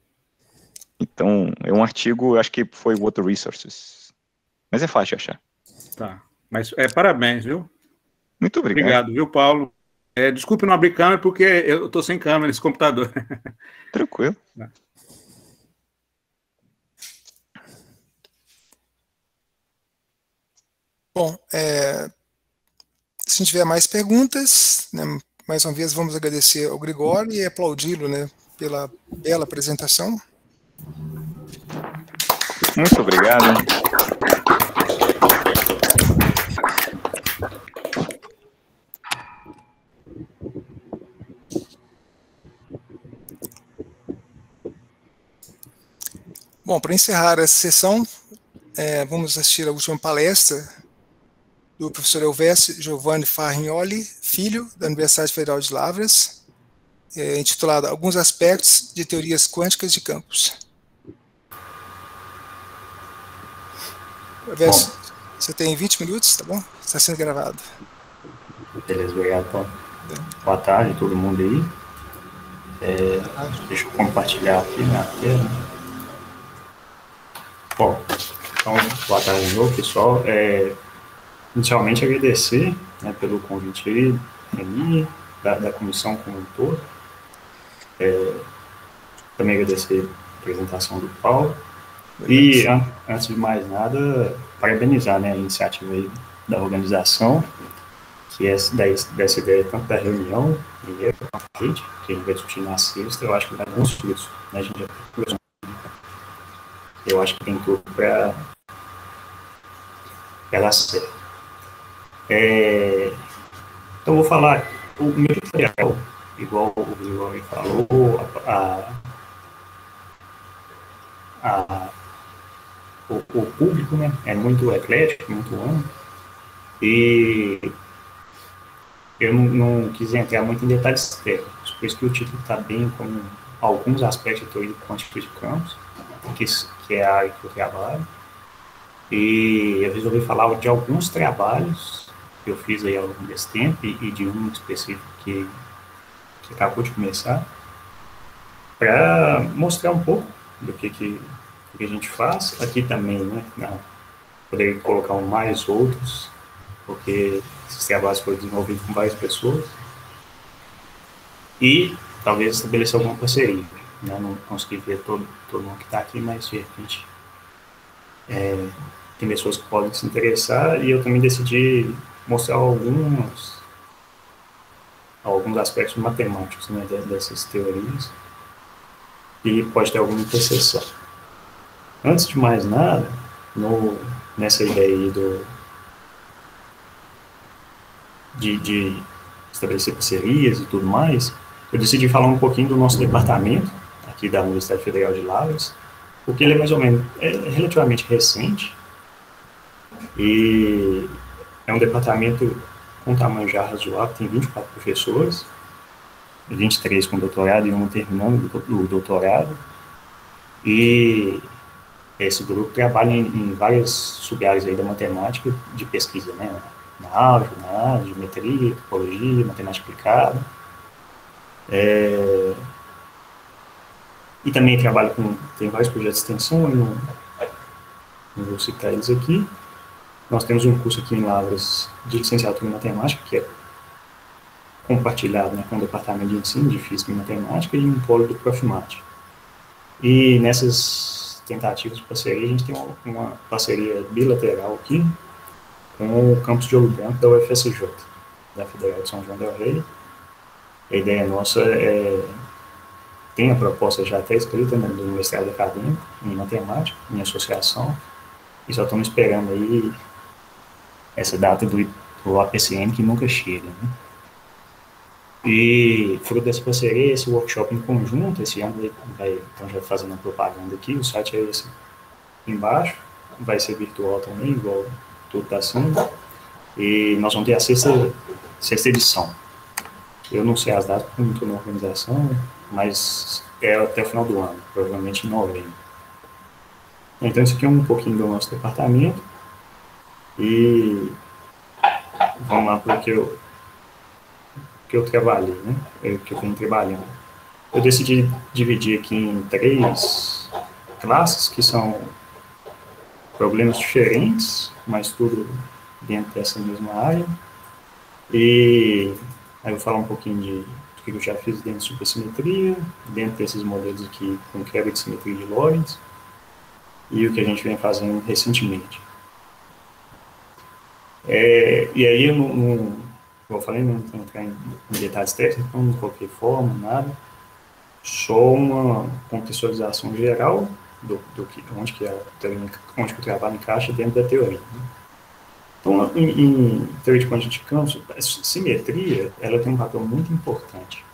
Então, é um artigo, acho que foi Water Resources. Mas é fácil de achar. Tá. Mas parabéns, viu? Muito obrigado. Obrigado, viu, Paulo? Desculpe não abrir câmera, porque eu estou sem câmera nesse computador. Tranquilo. Bom, se não tiver mais perguntas, né, mais uma vez vamos agradecer ao Gregório e aplaudi-lo, né, pela bela apresentação. Muito obrigado. Bom, para encerrar essa sessão, vamos assistir a última palestra do professor Elvésio Giovanni Farnioli, filho, da Universidade Federal de Lavras, intitulada Alguns Aspectos de Teorias Quânticas de Campos. Elvésio, você tem 20 minutos, tá bom? Está sendo gravado. Beleza, obrigado, Paulo. Boa tarde, todo mundo aí. Deixa eu compartilhar aqui minha tela. Bom, então, boa tarde de novo, pessoal. Inicialmente, agradecer, né, pelo convite aí, da comissão como um todo. Também agradecer apresentação do Paulo. E, antes de mais nada, parabenizar, né, a iniciativa aí da organização, que é dessa ideia tanto da reunião primeiro, com a rede, que a gente vai discutir na sexta. Eu acho que vai dar uns frutos, né, a gente já eu acho que tem tudo para dar certo. Então, vou falar, o meu tutorial, igual o Gregório falou, o público, né, é muito eclético, muito amplo, e eu não quis entrar muito em detalhes técnicos, por isso que o título está bem com alguns aspectos de teoria quântica de campos, que é a área que eu trabalho, e eu resolvi falar de alguns trabalhos que eu fiz aí ao longo desse tempo, e de um específico que acabou de começar, para mostrar um pouco do que a gente faz. Aqui também, né, poderia colocar mais outros, porque esses trabalhos foram desenvolvidos com várias pessoas, e talvez estabelecer alguma parceria, né? Não consegui ver todo mundo que está aqui, mas de repente tem pessoas que podem se interessar, e eu também decidi mostrar alguns aspectos matemáticos, né, dessas teorias, e pode ter alguma interseção. Antes de mais nada, nessa ideia aí de estabelecer parcerias e tudo mais, eu decidi falar um pouquinho do nosso departamento, aqui da Universidade Federal de Lavras, porque ele é mais ou menos, relativamente recente, e é um departamento com tamanho já razoável, tem 24 professores, 23 com doutorado e um terminando o doutorado, e esse grupo trabalha em várias sub-áreas aí da matemática de pesquisa, né? Na álgebra, geometria, topologia, matemática aplicada. E também trabalha tem vários projetos de extensão, eu não vou citar eles aqui. Nós temos um curso aqui em Lavras de licenciatura em matemática, que é compartilhado, né, com o departamento de ensino de física e matemática e um polo do Profmat. E nessas tentativas de parceria, a gente tem uma parceria bilateral aqui com o campus de Ouro Branco da UFSJ, da Federal de São João del Rei. A ideia nossa tem a proposta já até escrita, né, do mestrado acadêmico em matemática, em associação, e só estamos esperando aí essa data do APCM que nunca chega, né? E fruto dessa parceria, esse workshop em conjunto, esse ano então já fazendo a propaganda aqui, o site é esse embaixo, vai ser virtual também, igual tudo está sendo, e nós vamos ter a sexta edição. Eu não sei as datas, porque não estou na organização, mas é até o final do ano, provavelmente em novembro. Então, isso aqui é um pouquinho do nosso departamento, e vamos lá para o que eu trabalhei, né? Que eu venho trabalhando. Eu decidi dividir aqui em 3 classes, que são problemas diferentes, mas tudo dentro dessa mesma área. E aí eu vou falar um pouquinho do que eu já fiz dentro de supersimetria, dentro desses modelos aqui com quebra de simetria de Lorentz, e o que a gente vem fazendo recentemente. E aí eu como eu falei, não vou entrar em detalhes técnicos, não de qualquer forma, nada, só uma contextualização geral onde que o trabalho encaixa dentro da teoria, né? Então, em teoria de quântica de campos, a simetria, ela tem um papel muito importante.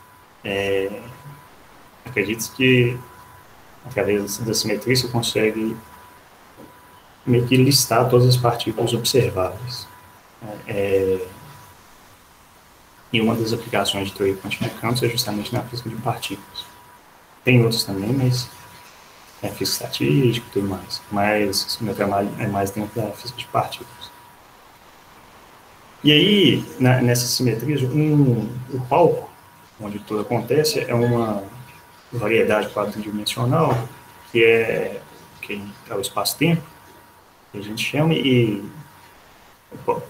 Acredito que, através da simetria, você consegue meio que listar todas as partículas observáveis. E uma das aplicações de teoria quântica de campos é justamente na física de partículas. Tem outros também, mas é física estatística e tudo mais. Mas o meu trabalho é mais dentro da física de partículas. E aí, nessas simetrias, o palco, onde tudo acontece, é uma variedade quadridimensional, que é o espaço-tempo, que a gente chama, e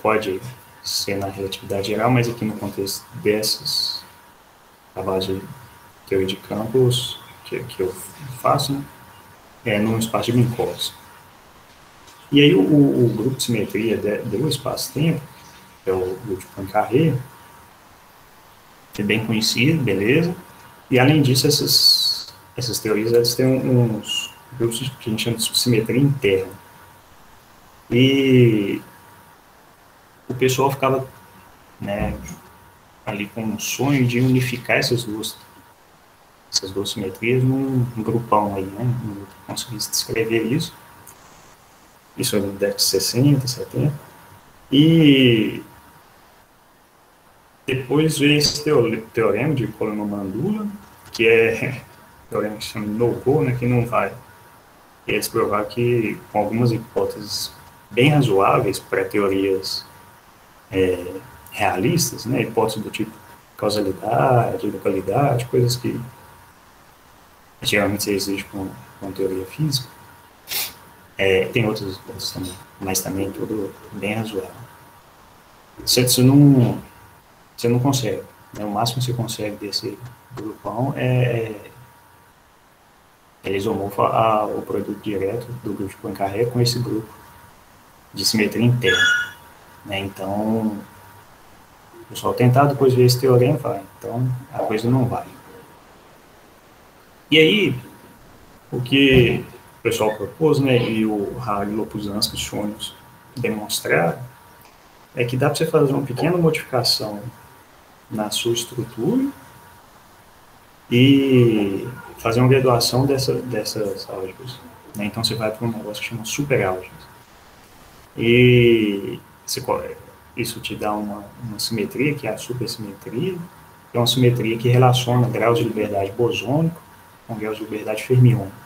pode ser na relatividade geral, mas aqui no contexto a base de teoria de campos que eu faço, né, num espaço de Minkowski. E aí o grupo de simetria do espaço-tempo, que é o grupo de Poincaré, é bem conhecido, beleza. E além disso, essas teorias elas têm uns grupos que a gente chama de simetria interna. E o pessoal ficava, né, ali com um sonho de unificar essas duas simetrias num grupão aí, né? Consegui descrever isso. Isso é na década de 60, 70. E depois veio esse teorema de Coulomb-Mandula, que é o teorema que se chama no-go, né, que não vai. E eles provaram que, com algumas hipóteses bem razoáveis para teorias realistas, né, hipóteses do tipo causalidade, localidade, coisas que geralmente se exige com teoria física. Tem outras hipóteses também, mas também tudo bem razoável. Você não consegue, né? O máximo que você consegue desse grupão é isomorfo o produto direto do grupo de Poincaré com esse grupo de simetria interna, né? Então, o pessoal tentar depois ver esse teorema e falar, então a coisa não vai. E aí, o que o pessoal propôs, né, e o Harry Lopuzansky e Chonius demonstraram, é que dá para você fazer uma pequena modificação na sua estrutura e fazer uma graduação dessas álgebras, né? Então você vai para um negócio que chama superálgebras. E isso te dá uma simetria, que é a supersimetria, que é uma simetria que relaciona graus de liberdade bosônico com graus de liberdade fermiônico.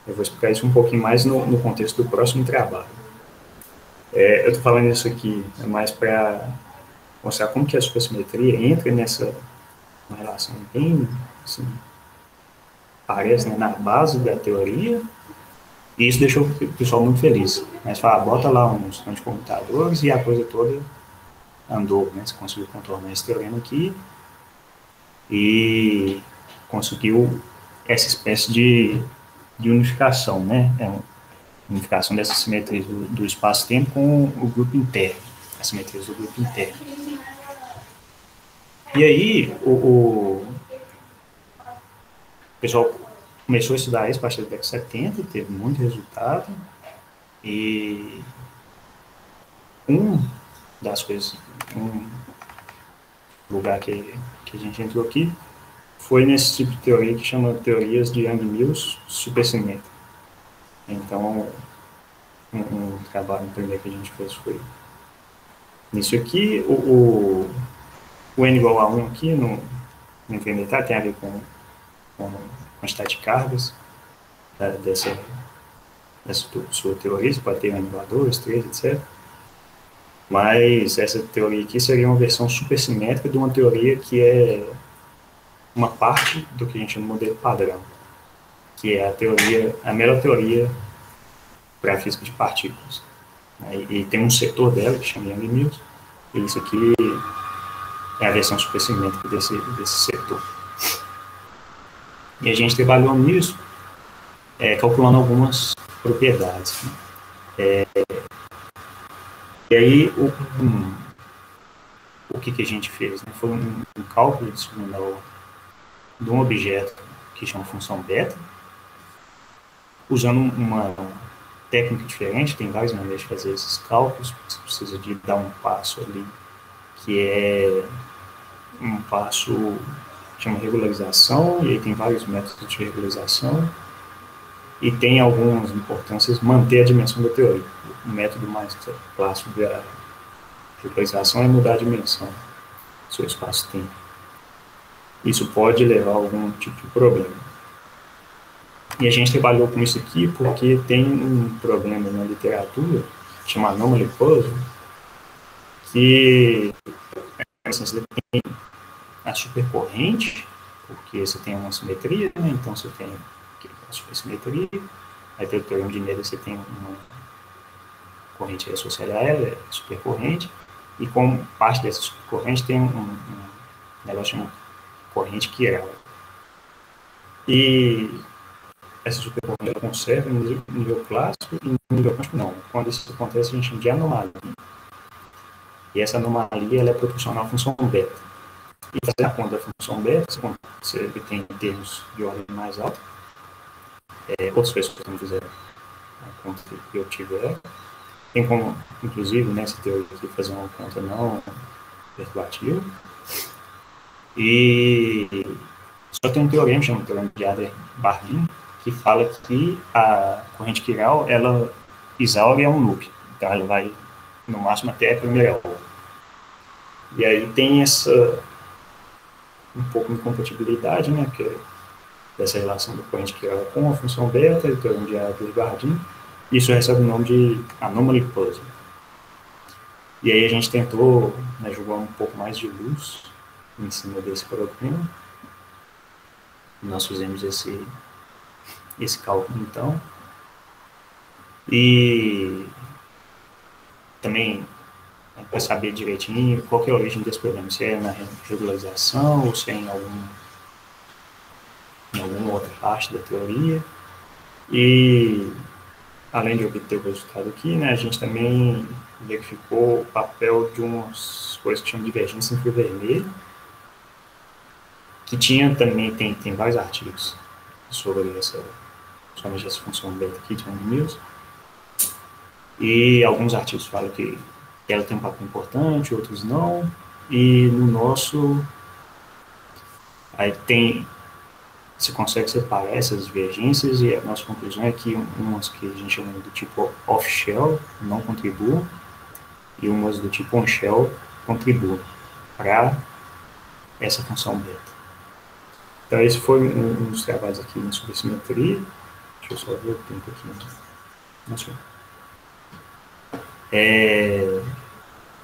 Eu vou explicar isso um pouquinho mais no contexto do próximo trabalho. Eu estou falando isso aqui mais para mostrar como que a supersimetria entra nessa uma relação bem, assim, parece, né, na base da teoria, e isso deixou o pessoal muito feliz. Mas fala, bota lá uns computadores e a coisa toda andou, né? Você conseguiu contornar esse teorema aqui e conseguiu essa espécie de unificação, né? Unificação dessas simetrias do espaço-tempo com o grupo interno, as simetrias do grupo interno. E aí, o pessoal começou a estudar isso a partir da década de 70, teve muito resultado, e das coisas, um lugar que a gente entrou aqui, foi nesse tipo de teoria que chama teorias de Yang-Mills supersimétricas. Então, um trabalho primeiro que a gente fez foi nisso aqui. O N igual a 1 aqui, no incrementar, tem a ver com quantidade de cargas dessa sua teoria. Você pode ter N igual a 2, 3, etc. Mas essa teoria aqui seria uma versão supersimétrica de uma teoria que é uma parte do que a gente chama de modelo padrão, que é a melhor teoria para a física de partículas. E tem um setor dela que chama Yang-Mills, e isso aqui é a versão supersimétrica desse setor. E a gente trabalhou nisso, calculando algumas propriedades. E aí, o que a gente fez? Né? Foi um cálculo de segunda ordem de um objeto que chama função beta, usando uma técnica diferente. Tem várias maneiras de fazer esses cálculos. Você precisa de dar um passo ali, que é um passo que chama regularização, e aí tem vários métodos de regularização, e tem algumas importâncias manter a dimensão da teoria. O método mais clássico da regularização é mudar a dimensão do seu espaço-tempo. Isso pode levar a algum tipo de problema. E a gente trabalhou com isso aqui porque tem um problema na literatura, que chama anomaly puzzle, que você tem a supercorrente, porque você tem uma simetria, né? Então você tem a supersimetria, aí pelo teorema de Miller você tem uma corrente associada a ela, é a supercorrente, e como parte dessa supercorrente tem um negócio chamado corrente quiral. E essa superpotência ela conserva em nível clássico e em nível quântico não. Quando isso acontece, a gente chama de anomalia. E essa anomalia ela é proporcional à função beta. E fazer a conta da função beta, você obtém termos de ordem mais alta. Outras pessoas também fizeram a conta que eu tiver. Tem como, inclusive, nessa teoria aqui, fazer uma conta não perturbativa. E só tem um teorema, chama de teorema de Adler-Bardeen, que fala que a corrente quiral, ela exaure um loop. Então, ela vai, no máximo, até a primeira hora. E aí tem essa um pouco de incompatibilidade, né, que é dessa relação da corrente quiral com a função beta, o teorema de Adler-Bardeen. Isso recebe o nome de anomaly puzzle. E aí a gente tentou, né, jogar um pouco mais de luz em cima desse problema. Nós fizemos esse cálculo, então. E também, né, para saber direitinho qual que é a origem desse problema, se é na regularização ou se é em alguma outra parte da teoria. E, além de obter o resultado aqui, né, a gente também verificou o papel de umas coisas que chamam de divergência infravermelha, que tem vários artigos sobre essa função beta aqui de News. E alguns artigos falam que ela tem um papel importante, outros não. E no nosso, aí se consegue separar essas divergências, e a nossa conclusão é que umas que a gente chama do tipo off-shell não contribuem, e umas do tipo on-shell contribuem para essa função beta. Então, esse foi um dos trabalhos aqui em supersimetria. Deixa eu só ver o tempo aqui. Nossa.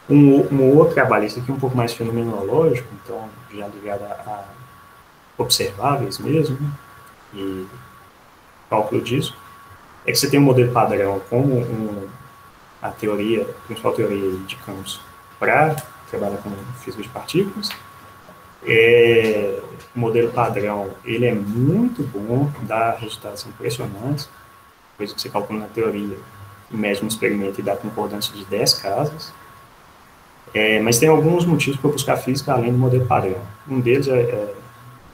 Um outro trabalho, esse aqui é um pouco mais fenomenológico, então já ligado a observáveis mesmo, né? E cálculo disso, é que você tem um modelo padrão como a principal teoria de campos para trabalhar com física de partículas. O modelo padrão, ele é muito bom, dá resultados impressionantes, coisa que você calcula na teoria, mede no experimento e dá concordância de 10 casas. Mas tem alguns motivos para buscar física além do modelo padrão. Um deles é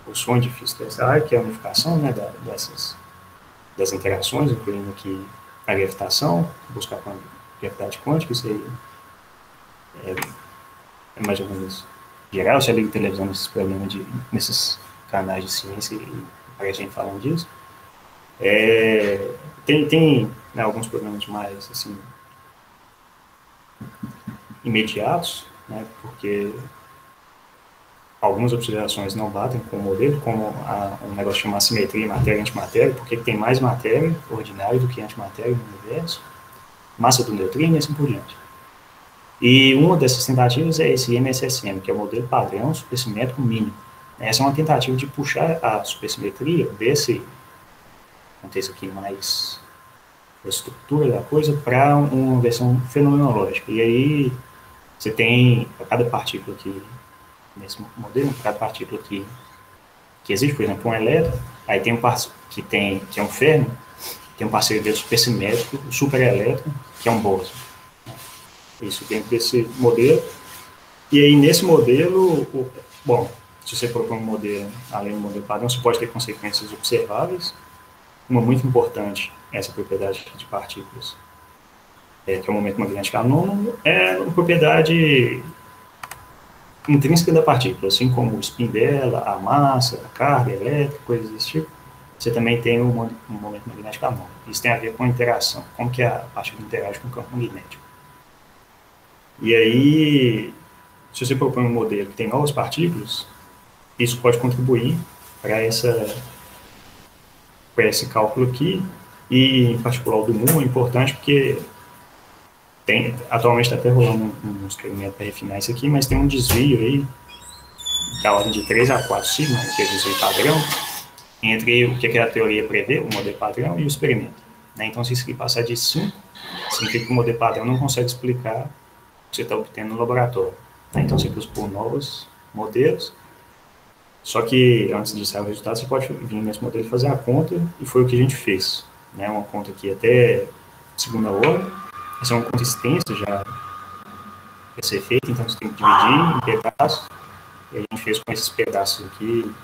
o sonho de física dessa área, que é a unificação, né, das interações, incluindo aqui a gravitação, buscar com a gravidade quântica. Isso aí é mais ou menos geral. Você liga televisão nesses canais de ciência e aparece gente falando disso. Tem né, alguns problemas mais assim, imediatos, né, porque algumas observações não batem com o modelo, como um negócio chamado simetria matéria e antimatéria, porque tem mais matéria ordinária do que antimatéria no universo, massa do neutrino e assim por diante. E uma dessas tentativas é esse MSSM, que é o modelo padrão supersimétrico mínimo. Essa é uma tentativa de puxar a supersimetria desse contexto aqui mais da estrutura da coisa para uma versão fenomenológica. E aí você tem, para cada partícula aqui, nesse modelo, para cada partícula que existe, por exemplo, um elétron, aí tem um que é um férmio, tem um parceiro dele supersimétrico, o superelétron, que é um bóson. Isso dentro desse modelo. E aí, nesse modelo, se você propõe um modelo, além do modelo padrão, você pode ter consequências observáveis. Uma muito importante, essa propriedade de partículas, que é o momento magnético anômalo, é uma propriedade intrínseca da partícula, assim como o spin dela, a massa, a carga elétrica, coisas desse tipo. Você também tem um momento magnético anômalo. Isso tem a ver com a interação, como que a partícula interage com o campo magnético. E aí, se você propõe um modelo que tem novas partículas, isso pode contribuir para esse cálculo aqui, e em particular o do MU é importante porque atualmente está até rolando um experimento para refinar isso aqui, mas tem um desvio aí da ordem de 3 a 4 sigma, que é o desvio padrão, entre o que a teoria prevê, o modelo padrão, e o experimento. Né? Então, se isso aqui passar de 5, significa que o modelo padrão não consegue explicar o que você está obtendo no laboratório. Né? Então, você busca por novos modelos, Só que antes de sair o resultado, você pode vir nesse modelo e fazer a conta, e foi o que a gente fez. Né? Uma conta aqui até segunda hora, essa é uma conta extensa já vai ser feita, então você tem que dividir em pedaços, e a gente fez com esses pedaços aqui,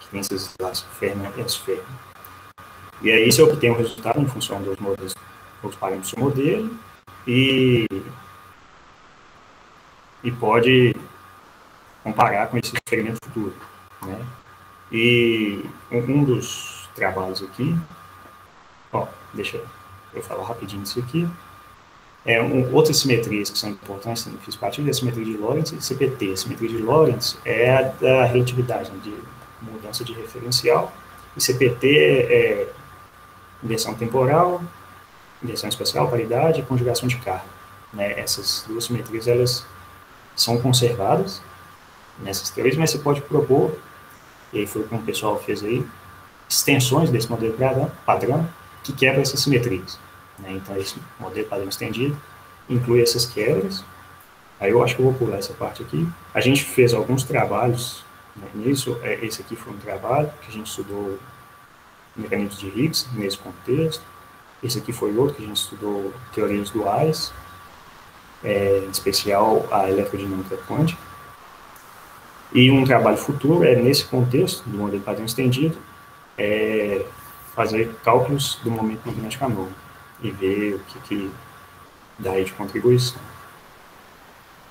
que tem esses laços ferro e esfera. E aí você obtém o resultado em função dos modelos, dos parâmetros do modelo, e pode comparar com esse experimento futuro. Né? E um dos trabalhos aqui, deixa eu falar rapidinho disso aqui, outras simetrias que são importantes no físico partido é a simetria de Lorentz e CPT. A simetria de Lorentz é a da relatividade, né, de mudança de referencial, e CPT é inversão temporal, inversão espacial, paridade e conjugação de carga. Né? Essas duas simetrias, elas são conservadas nessas teorias, mas você pode propor, e aí foi o que o pessoal fez aí, extensões desse modelo padrão que quebra essas simetrias. Né? Então, esse modelo padrão estendido inclui essas quebras. Aí eu acho que eu vou pular essa parte aqui. A gente fez alguns trabalhos, né, nisso. Esse aqui foi um trabalho que a gente estudou mecanismos de Higgs nesse contexto. Esse aqui foi outro que a gente estudou teorias duais, em especial a eletrodinâmica quântica. E um trabalho futuro nesse contexto do modelo padrão estendido, fazer cálculos do momento magnético anulo e ver o que dá aí de contribuição.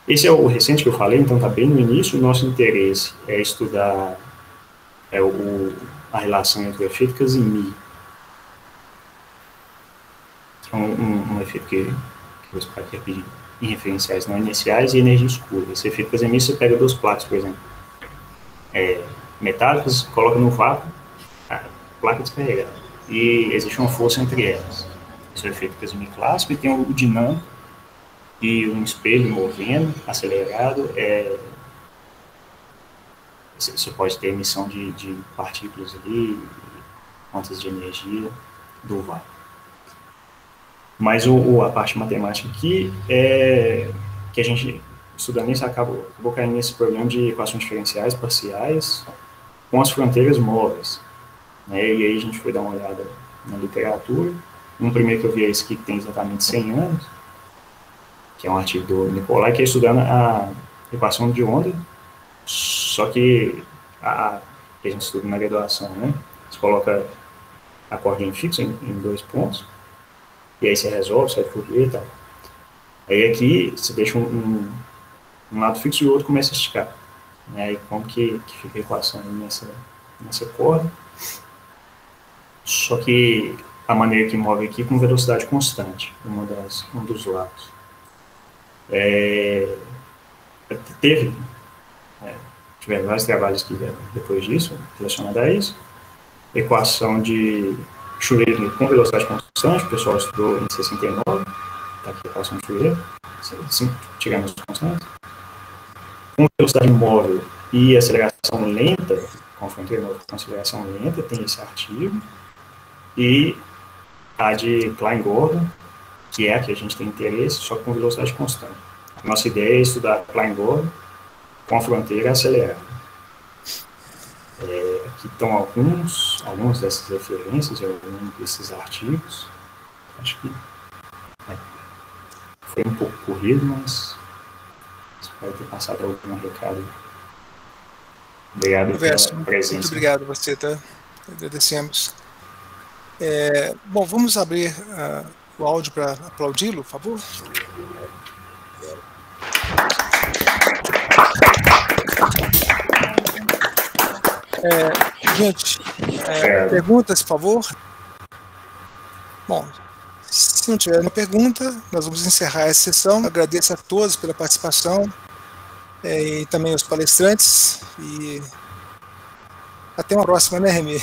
Esse é o recente que eu falei, então está bem no início. O nosso interesse é estudar a relação entre o efeito Casimir, que é um efeito que eu vou explicar aqui rapidinho, em referenciais não iniciais e energia escura. Esse efeito Casimir, você pega duas placas, por exemplo, metálicas, coloca no vácuo, a placa descarregada, e existe uma força entre elas. Esse é o efeito Casimir clássico, e tem o dinâmico, e um espelho movendo, acelerado, você pode ter emissão de partículas ali, quantas de energia do vácuo. Mas a parte matemática aqui que a gente, estudando isso, acabou caindo nesse problema de equações diferenciais parciais com as fronteiras móveis. Né? E aí a gente foi dar uma olhada na literatura. Um primeiro que eu vi é esse aqui, que tem exatamente 100 anos, que é um artigo do Nicolai, que é estudando a equação de onda, só que a gente estuda na graduação, né? Você coloca a coordinha fixa em 2 pontos, e aí você resolve, sai Fourier e tal. Aí aqui você deixa um lado fixo e o outro começa a esticar. Né? Aí como que fica a equação nessa corda? Só que a maneira que move aqui com velocidade constante, um dos lados. Tiveram vários trabalhos que vieram depois disso, relacionados a isso. Equação de Schrödinger com velocidade constante, o pessoal estudou em 69, está aqui a equação de Schrödinger, tirando as constantes. Com velocidade móvel e aceleração lenta, com fronteira móvel com aceleração lenta, tem esse artigo. E a de Klein-Gordon, que é a que a gente tem interesse, só com velocidade constante. A nossa ideia é estudar Klein-Gordon com a fronteira acelerada. Aqui estão algumas dessas referências, alguns desses artigos. Acho que foi um pouco corrido, mas espero ter passado algum recado. Obrigado pela presença. Muito obrigado a você, tá? Agradecemos. Bom, vamos abrir o áudio para aplaudi-lo, por favor. Gente, perguntas, por favor? Bom, se não tiver nenhuma pergunta, nós vamos encerrar essa sessão. Agradeço a todos pela participação e também aos palestrantes. E até uma próxima, né, Remy?